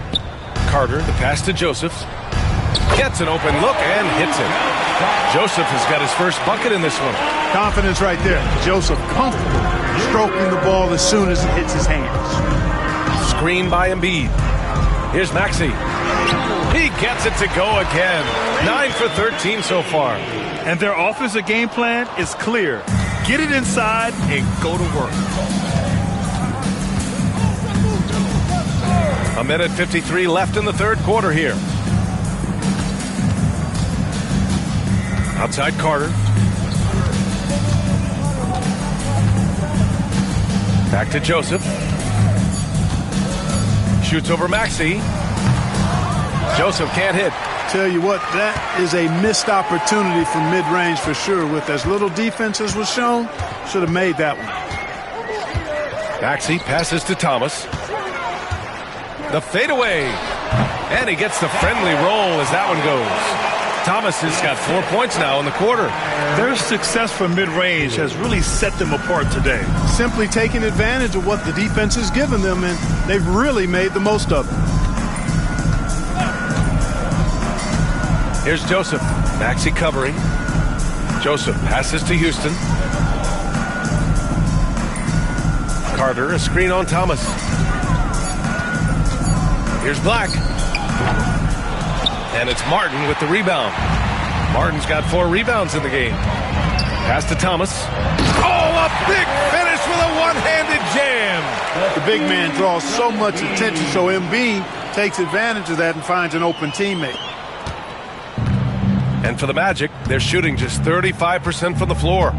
Carter, the pass to Joseph. Gets an open look and hits it. Joseph has got his first bucket in this one. Confidence right there. Joseph comfortable stroking the ball as soon as it hits his hands. Screen by Embiid. Here's Maxey. He gets it to go again. 9 for 13 so far. And their offensive game plan is clear. Get it inside and go to work. A minute 53 left in the third quarter here. Outside Carter. Back to Joseph. Shoots over Maxey. Joseph can't hit. Tell you what, that is a missed opportunity from mid-range for sure. With as little defense as was shown, should have made that one. Maxey passes to Thomas. The fadeaway. And he gets the friendly roll as that one goes. Thomas has got 4 points now in the quarter. Their success from mid-range has really set them apart today. Simply taking advantage of what the defense has given them, and they've really made the most of it. Here's Joseph. Maxey covering. Joseph passes to Houston. Carter, a screen on Thomas. Here's Black. And it's Martin with the rebound. Martin's got 4 rebounds in the game. Pass to Thomas. Oh, a big finish with a one-handed jam. The big man draws so much attention, so Embiid takes advantage of that and finds an open teammate. And for the Magic, they're shooting just 35% from the floor.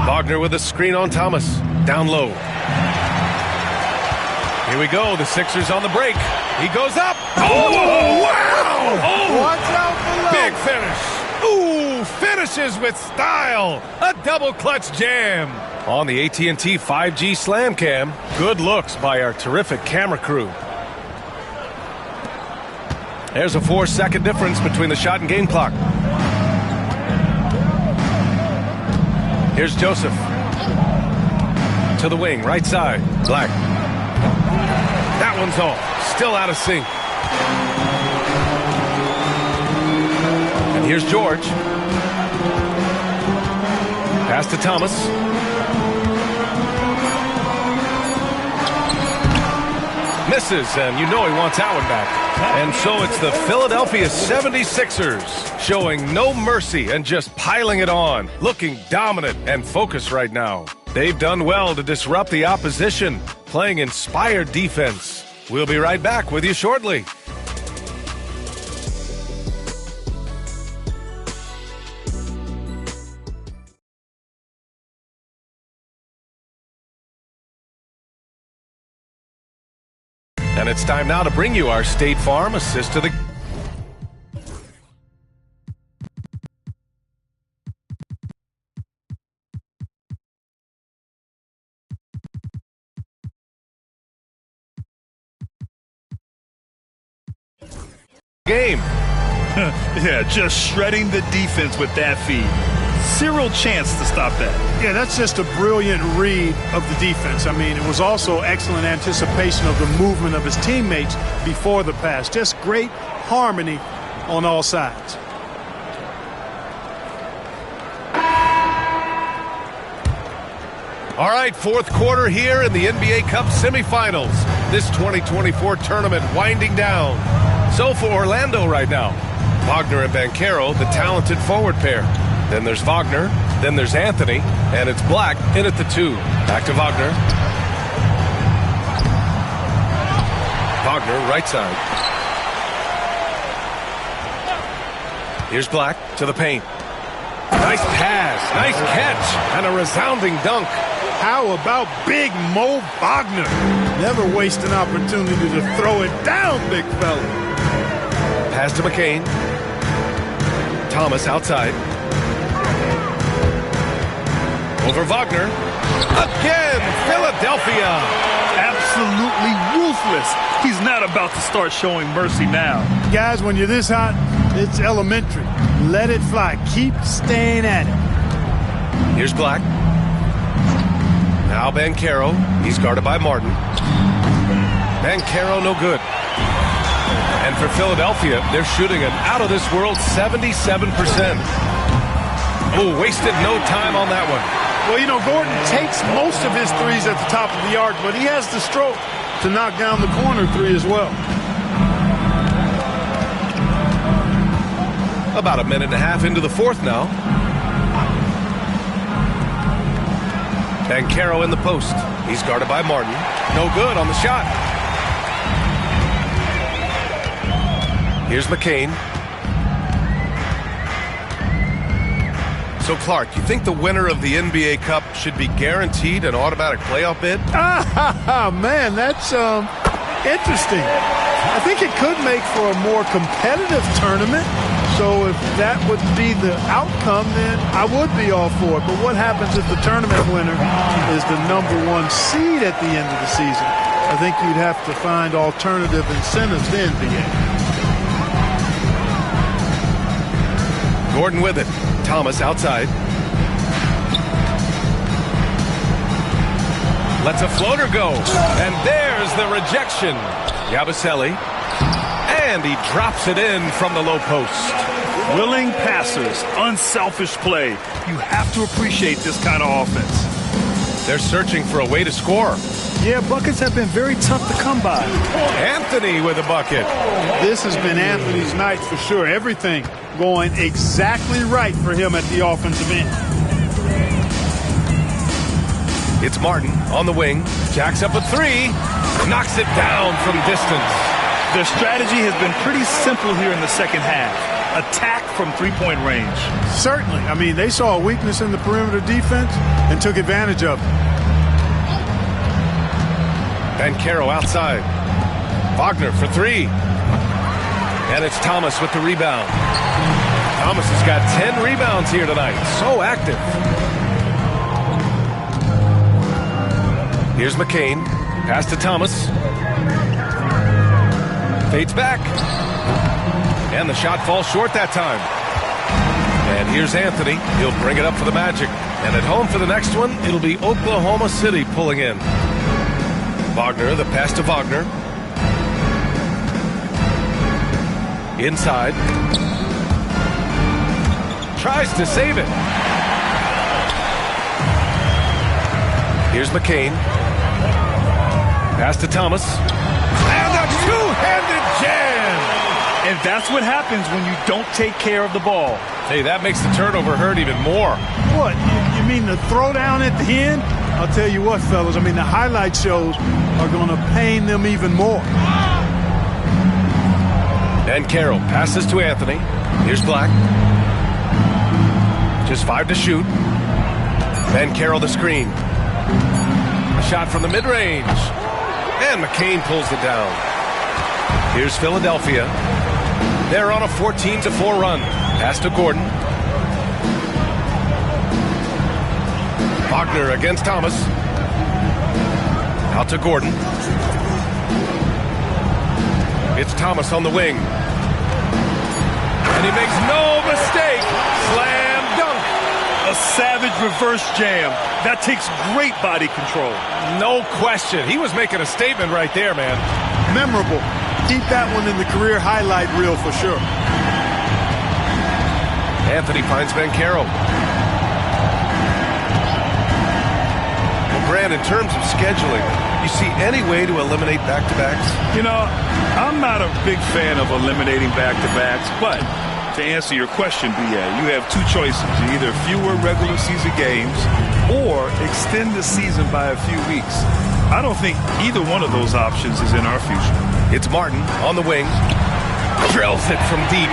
Wagner with a screen on Thomas. Down low. Here we go. The Sixers on the break. He goes up. Oh, wow! Oh, watch out below. Big finish. Ooh, finishes with style. A double clutch jam. On the AT&T 5G Slam Cam. Good looks by our terrific camera crew. There's a 4-second difference between the shot and game clock. Here's Joseph. To the wing, right side. Black. That one's off. Still out of sync. And here's George. Pass to Thomas. Misses, and you know he wants that one back. And so it's the Philadelphia 76ers showing no mercy and just piling it on, looking dominant and focused right now. They've done well to disrupt the opposition, playing inspired defense. We'll be right back with you shortly. And it's time now to bring you our State Farm Assist to the... game. Yeah, just shredding the defense with that feed. Zero chance to stop that. Yeah, that's just a brilliant read of the defense. I mean, it was also excellent anticipation of the movement of his teammates before the pass. Just great harmony on all sides. All right, fourth quarter here in the NBA Cup semifinals. This 2024 tournament winding down. So for Orlando right now, Wagner and Banchero, the talented forward pair. Then there's Wagner, then there's Anthony, and it's Black in at the 2. Back to Wagner. Wagner, right side. Here's Black to the paint. Nice pass, nice catch, and a resounding dunk. How about big Mo Wagner? Never waste an opportunity to throw it down, big fella. Pass to McCain. Thomas outside. Over Wagner. Again, Philadelphia. Absolutely ruthless. He's not about to start showing mercy now. Guys, when you're this hot, it's elementary. Let it fly. Keep staying at it. Here's Black. Now Banchero. He's guarded by Martin. Banchero no good. And for Philadelphia, they're shooting an out-of-this-world 77%. Oh, wasted no time on that one. Well, you know, Gordon takes most of his threes at the top of the arc, but he has the stroke to knock down the corner three as well. About a minute and a half into the fourth now. Banchero in the post. He's guarded by Martin. No good on the shot. Here's McCain. So, Clark, you think the winner of the NBA Cup should be guaranteed an automatic playoff bid? Man, that's interesting. I think it could make for a more competitive tournament. So if that would be the outcome, then I would be all for it. But what happens if the tournament winner is the #1 seed at the end of the season? I think you'd have to find alternative incentives then, NBA. Gordon with it. Thomas outside. Lets a floater go. And there's the rejection. Yabusele. And he drops it in from the low post. Willing passers, unselfish play. You have to appreciate this kind of offense. They're searching for a way to score. Yeah, buckets have been very tough to come by. Anthony with a bucket. This has been Anthony's night for sure. Everything going exactly right for him at the offensive end. It's Martin on the wing. Jacks up a 3. Knocks it down from distance. Their strategy has been pretty simple here in the second half. attack from three-point range. Certainly. I mean, they saw a weakness in the perimeter defense and took advantage of it. Banchero outside. Wagner for three. And it's Thomas with the rebound. Thomas has got 10 rebounds here tonight. So active. Here's McCain. Pass to Thomas. Fades back. And the shot falls short that time. And here's Anthony. He'll bring it up for the Magic. And at home for the next one, it'll be Oklahoma City pulling in. Wagner, the pass to Wagner. Inside. Tries to save it. Here's McCain. Pass to Thomas. And a two-handed jam! And that's what happens when you don't take care of the ball. Hey, that makes the turnover hurt even more. What? You mean the throwdown at the end? I'll tell you what, fellas. I mean, the highlight shows are going to pain them even more. And Carroll passes to Anthony. Here's Black. Just 5 to shoot. Then Carroll the screen. A shot from the mid-range. And McCain pulls it down. Here's Philadelphia. They're on a 14-4 run. Pass to Gordon. Wagner against Thomas. Out to Gordon. It's Thomas on the wing. And he makes no mistake. Slam dunk. A savage reverse jam. That takes great body control. No question. He was making a statement right there, man. Memorable. Keep that one in the career highlight reel for sure. Anthony finds Banchero. Well, Grant, in terms of scheduling, you see any way to eliminate back-to-backs? You know, I'm not a big fan of eliminating back-to-backs, but to answer your question, B.A., you have two choices. Either fewer regular season games or extend the season by a few weeks. I don't think either one of those options is in our future. It's Martin on the wing. Drills it from deep.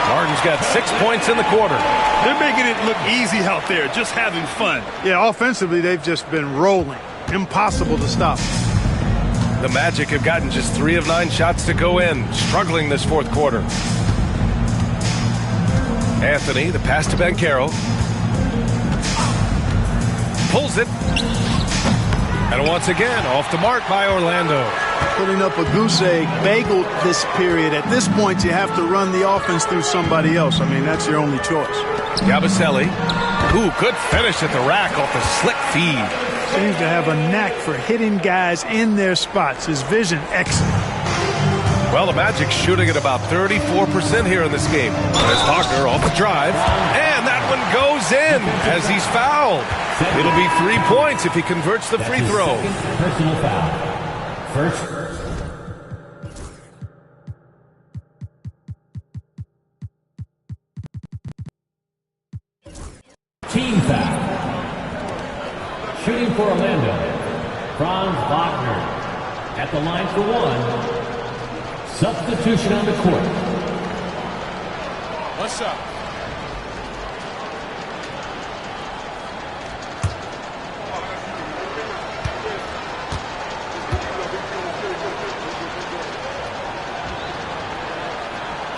Martin's got 6 points in the quarter. They're making it look easy out there, just having fun. Yeah, offensively, they've just been rolling. Impossible to stop. The Magic have gotten just 3 of 9 shots to go in, struggling this fourth quarter. Anthony, the pass to Banchero. Pulls it. And once again, off the mark by Orlando. Putting up a goose egg, bagel this period. At this point, you have to run the offense through somebody else. I mean, that's your only choice. Yabusele. Ooh, good finish at the rack off the slick feed. Seems to have a knack for hitting guys in their spots. His vision, excellent. Well, the Magic shooting at about 34% here in this game. There's Wagner off the drive. And that one goes in as he's fouled. It'll be 3 points if he converts the free throw. Personal foul. First. Team foul. Shooting for Orlando, Franz Wagner at the line for one. Substitution on the court. What's up?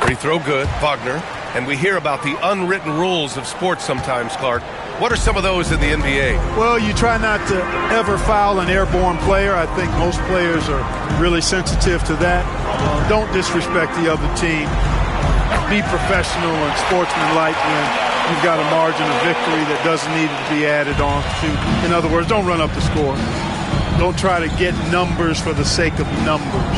Free throw good, Wagner. And we hear about the unwritten rules of sports sometimes, Clark. What are some of those in the NBA? Well, you try not to ever foul an airborne player. I think most players are really sensitive to that. Don't disrespect the other team. Be professional and sportsmanlike when you've got a margin of victory that doesn't need to be added on to. In other words, don't run up the score. Don't try to get numbers for the sake of numbers.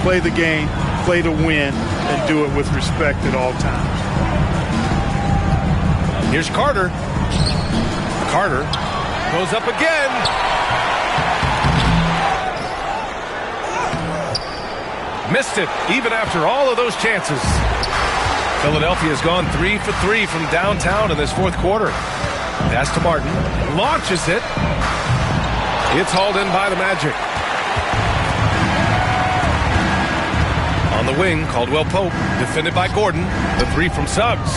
Play the game, play to win, and do it with respect at all times. Here's Carter. Carter goes up again. Missed it, even after all of those chances. Philadelphia's gone 3 for 3 from downtown in this fourth quarter. Pass to Martin. Launches it. It's hauled in by the Magic. On the wing, Caldwell Pope, defended by Gordon. The three from Suggs.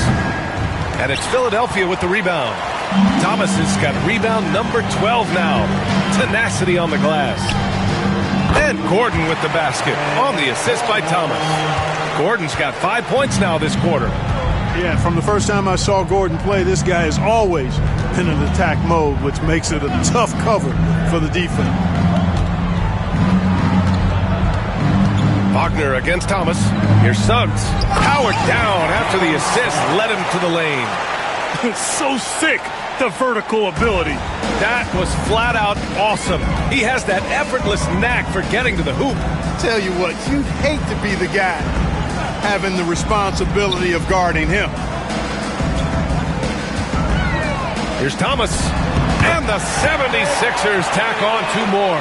And it's Philadelphia with the rebound. Thomas has got rebound number 12 now. Tenacity on the glass. And Gordon with the basket on the assist by Thomas. Gordon's got 5 points now this quarter. Yeah, from the first time I saw Gordon play, this guy is always in an attack mode, which makes it a tough cover for the defense. Wagner against Thomas. Here's Suggs. Powered down after the assist led him to the lane. So sick, the vertical ability. That was flat out awesome. He has that effortless knack for getting to the hoop. Tell you what, you'd hate to be the guy having the responsibility of guarding him. Here's Thomas. And the 76ers tack on 2 more.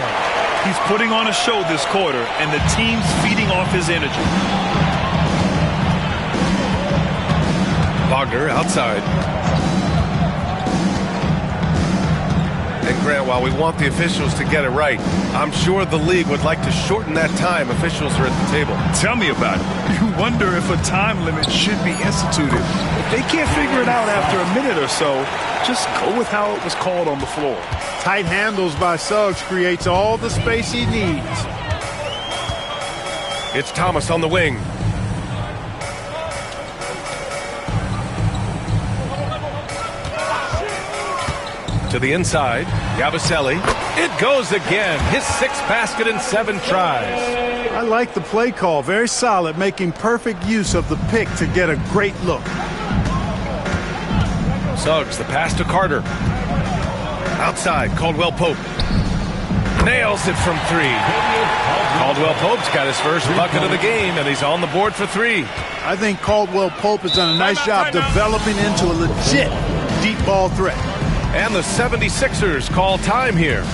He's putting on a show this quarter, and the team's feeding off his energy. Wagner outside. And Grant, while we want the officials to get it right, I'm sure the league would like to shorten that time officials are at the table. Tell me about it. You wonder if a time limit should be instituted. If they can't figure it out after a minute or so, just go with how it was called on the floor. Tight handles by Suggs creates all the space he needs. It's Thomas on the wing. To the inside, Yabusele. It goes again. His 6th basket in 7 tries. I like the play call. Very solid, making perfect use of the pick to get a great look. Suggs, the pass to Carter. Outside, Caldwell Pope. Nails it from 3. Caldwell Pope's got his first bucket of the game, and he's on the board for 3. I think Caldwell Pope has done a nice job developing into a legit deep ball threat. And the 76ers call time here.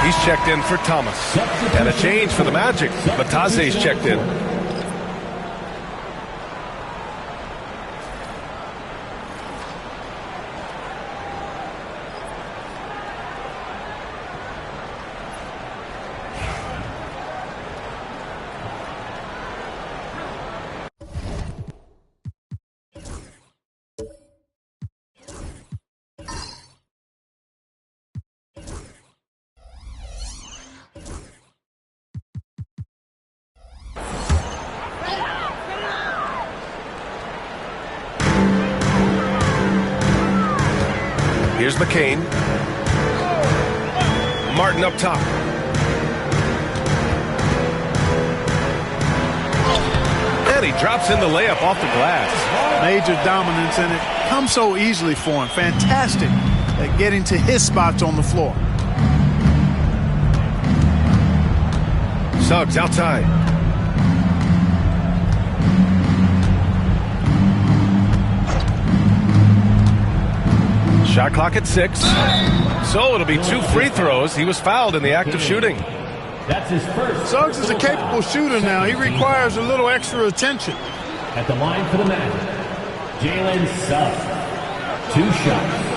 He's checked in for Thomas. And a change for the Magic. Batase's checked in. Here's McCain. Martin up top. And he drops in the layup off the glass. Major dominance, and it comes so easily for him. Fantastic at getting to his spots on the floor. Suggs outside. Shot clock at 6. So it'll be 2 free throws. He was fouled in the act of shooting. That's his first. Suggs is a capable shooter now. He requires a little extra attention. At the line for the Magic, Jalen Suggs. 2 shots.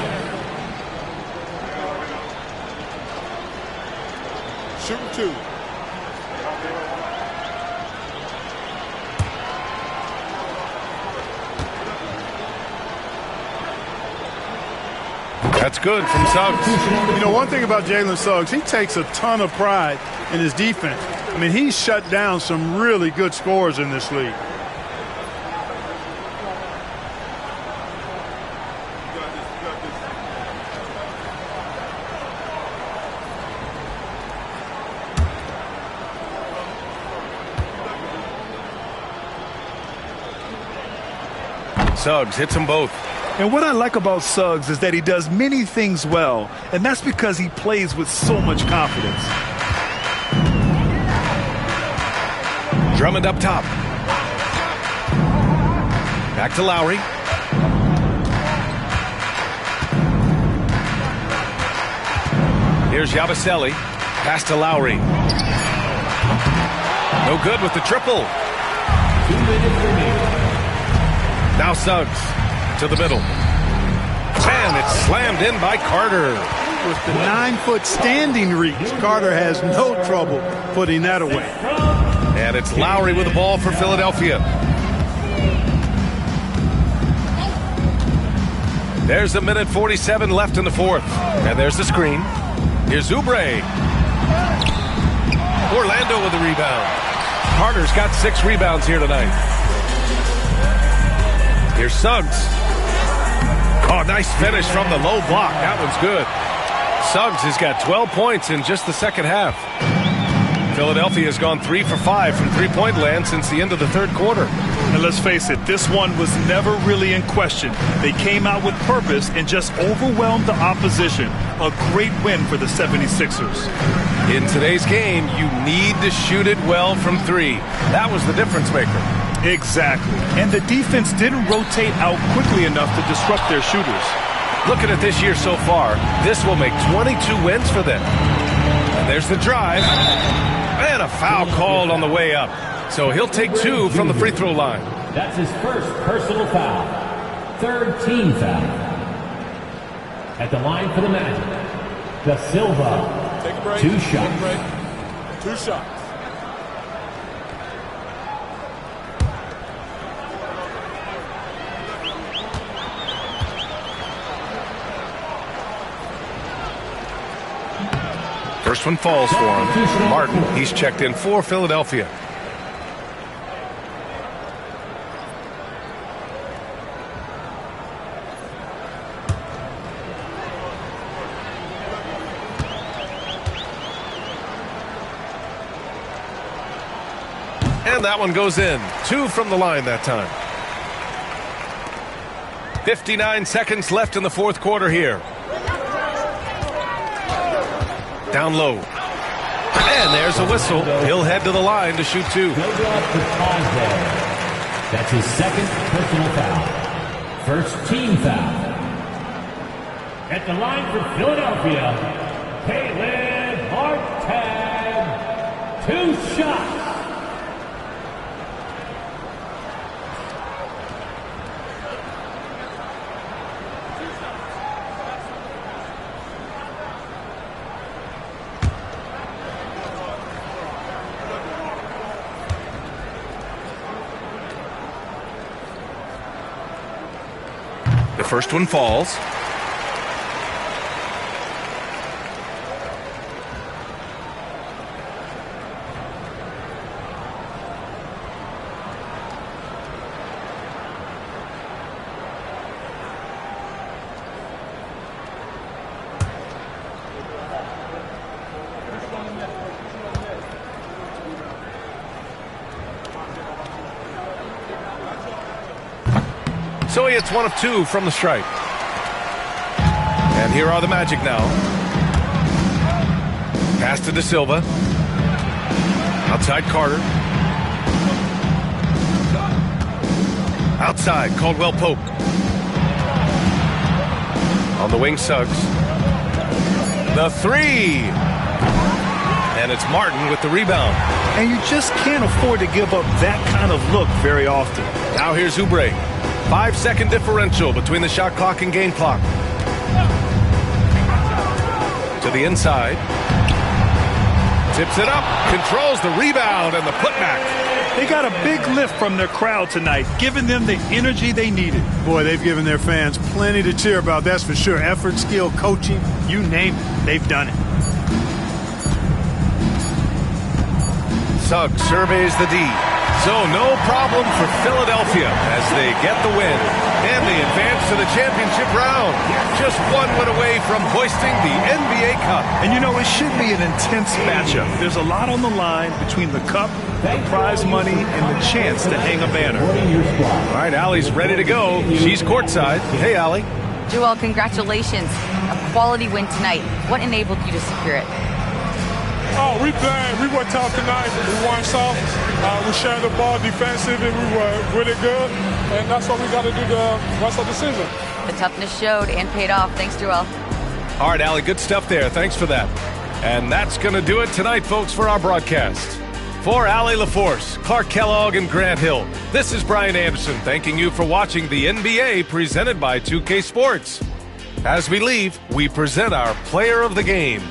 Shooting 2. That's good from Suggs. You know, one thing about Jalen Suggs, he takes a ton of pride in his defense. I mean, he's shut down some really good scorers in this league. Suggs hits them both. And what I like about Suggs is that he does many things well, and that's because he plays with so much confidence. Drummond up top. Back to Lowry. Here's Yabusele. Pass to Lowry. No good with the triple. 2 minutes remaining. Now Suggs to the middle. And it's slammed in by Carter. With the 9-foot standing reach, Carter has no trouble putting that away. And it's Lowry with the ball for Philadelphia. There's 1:47 left in the fourth. And there's the screen. Here's Oubre. Orlando with the rebound. Carter's got 6 rebounds here tonight. Here's Suggs. Oh, nice finish from the low block. That one's good. Suggs has got 12 points in just the second half. Philadelphia has gone 3 for 5 from three-point land since the end of the third quarter. And let's face it, this one was never really in question. They came out with purpose and just overwhelmed the opposition. A great win for the 76ers. In today's game, you need to shoot it well from 3. That was the difference maker. Exactly. And the defense didn't rotate out quickly enough to disrupt their shooters. Looking at this year so far, this will make 22 wins for them. And there's the drive. And a foul called on the way up. So he'll take 2 from the free throw line. That's his first personal foul. 3rd team foul. At the line for the Magic, Da Silva. Take a break. 2 shots. 2 shots. First one falls for him. Martin, he's checked in for Philadelphia. And that one goes in. 2 from the line that time. 59 seconds left in the fourth quarter here. Down low. And there's a whistle. He'll head to the line to shoot 2. That's his 2nd personal foul. 1st team foul. At the line for Philadelphia, Caleb Martin. 2 shots. The first one falls. So he hits 1 of 2 from the stripe. And here are the Magic now. Pass to Da Silva. Outside Carter. Outside Caldwell Pope. On the wing Suggs. The 3. And it's Martin with the rebound. And you just can't afford to give up that kind of look very often. Now here's Oubre. 5-second differential between the shot clock and game clock. To the inside. Tips it up. Controls the rebound and the putback. They got a big lift from their crowd tonight, giving them the energy they needed. Boy, they've given their fans plenty to cheer about, that's for sure. Effort, skill, coaching, you name it, they've done it. Suggs surveys the D. So no problem for Philadelphia as they get the win. And they advance to the championship round. Just one win away from hoisting the NBA Cup. And you know, it should be an intense matchup. There's a lot on the line between the cup, the prize money, and the chance to hang a banner. All right, Allie's ready to go. She's courtside. Hey, Allie. Joel, congratulations. A quality win tonight. What enabled you to secure it? Oh, we played. We were tough tonight. We weren't soft. We shared the ball defensively. We were really good. And that's what we got to do the rest of the season. The toughness showed and paid off. Thanks, Joel. All right, Allie, good stuff there. Thanks for that. And that's going to do it tonight, folks, for our broadcast. For Allie LaForce, Clark Kellogg, and Grant Hill, this is Brian Anderson thanking you for watching the NBA presented by 2K Sports. As we leave, we present our player of the game.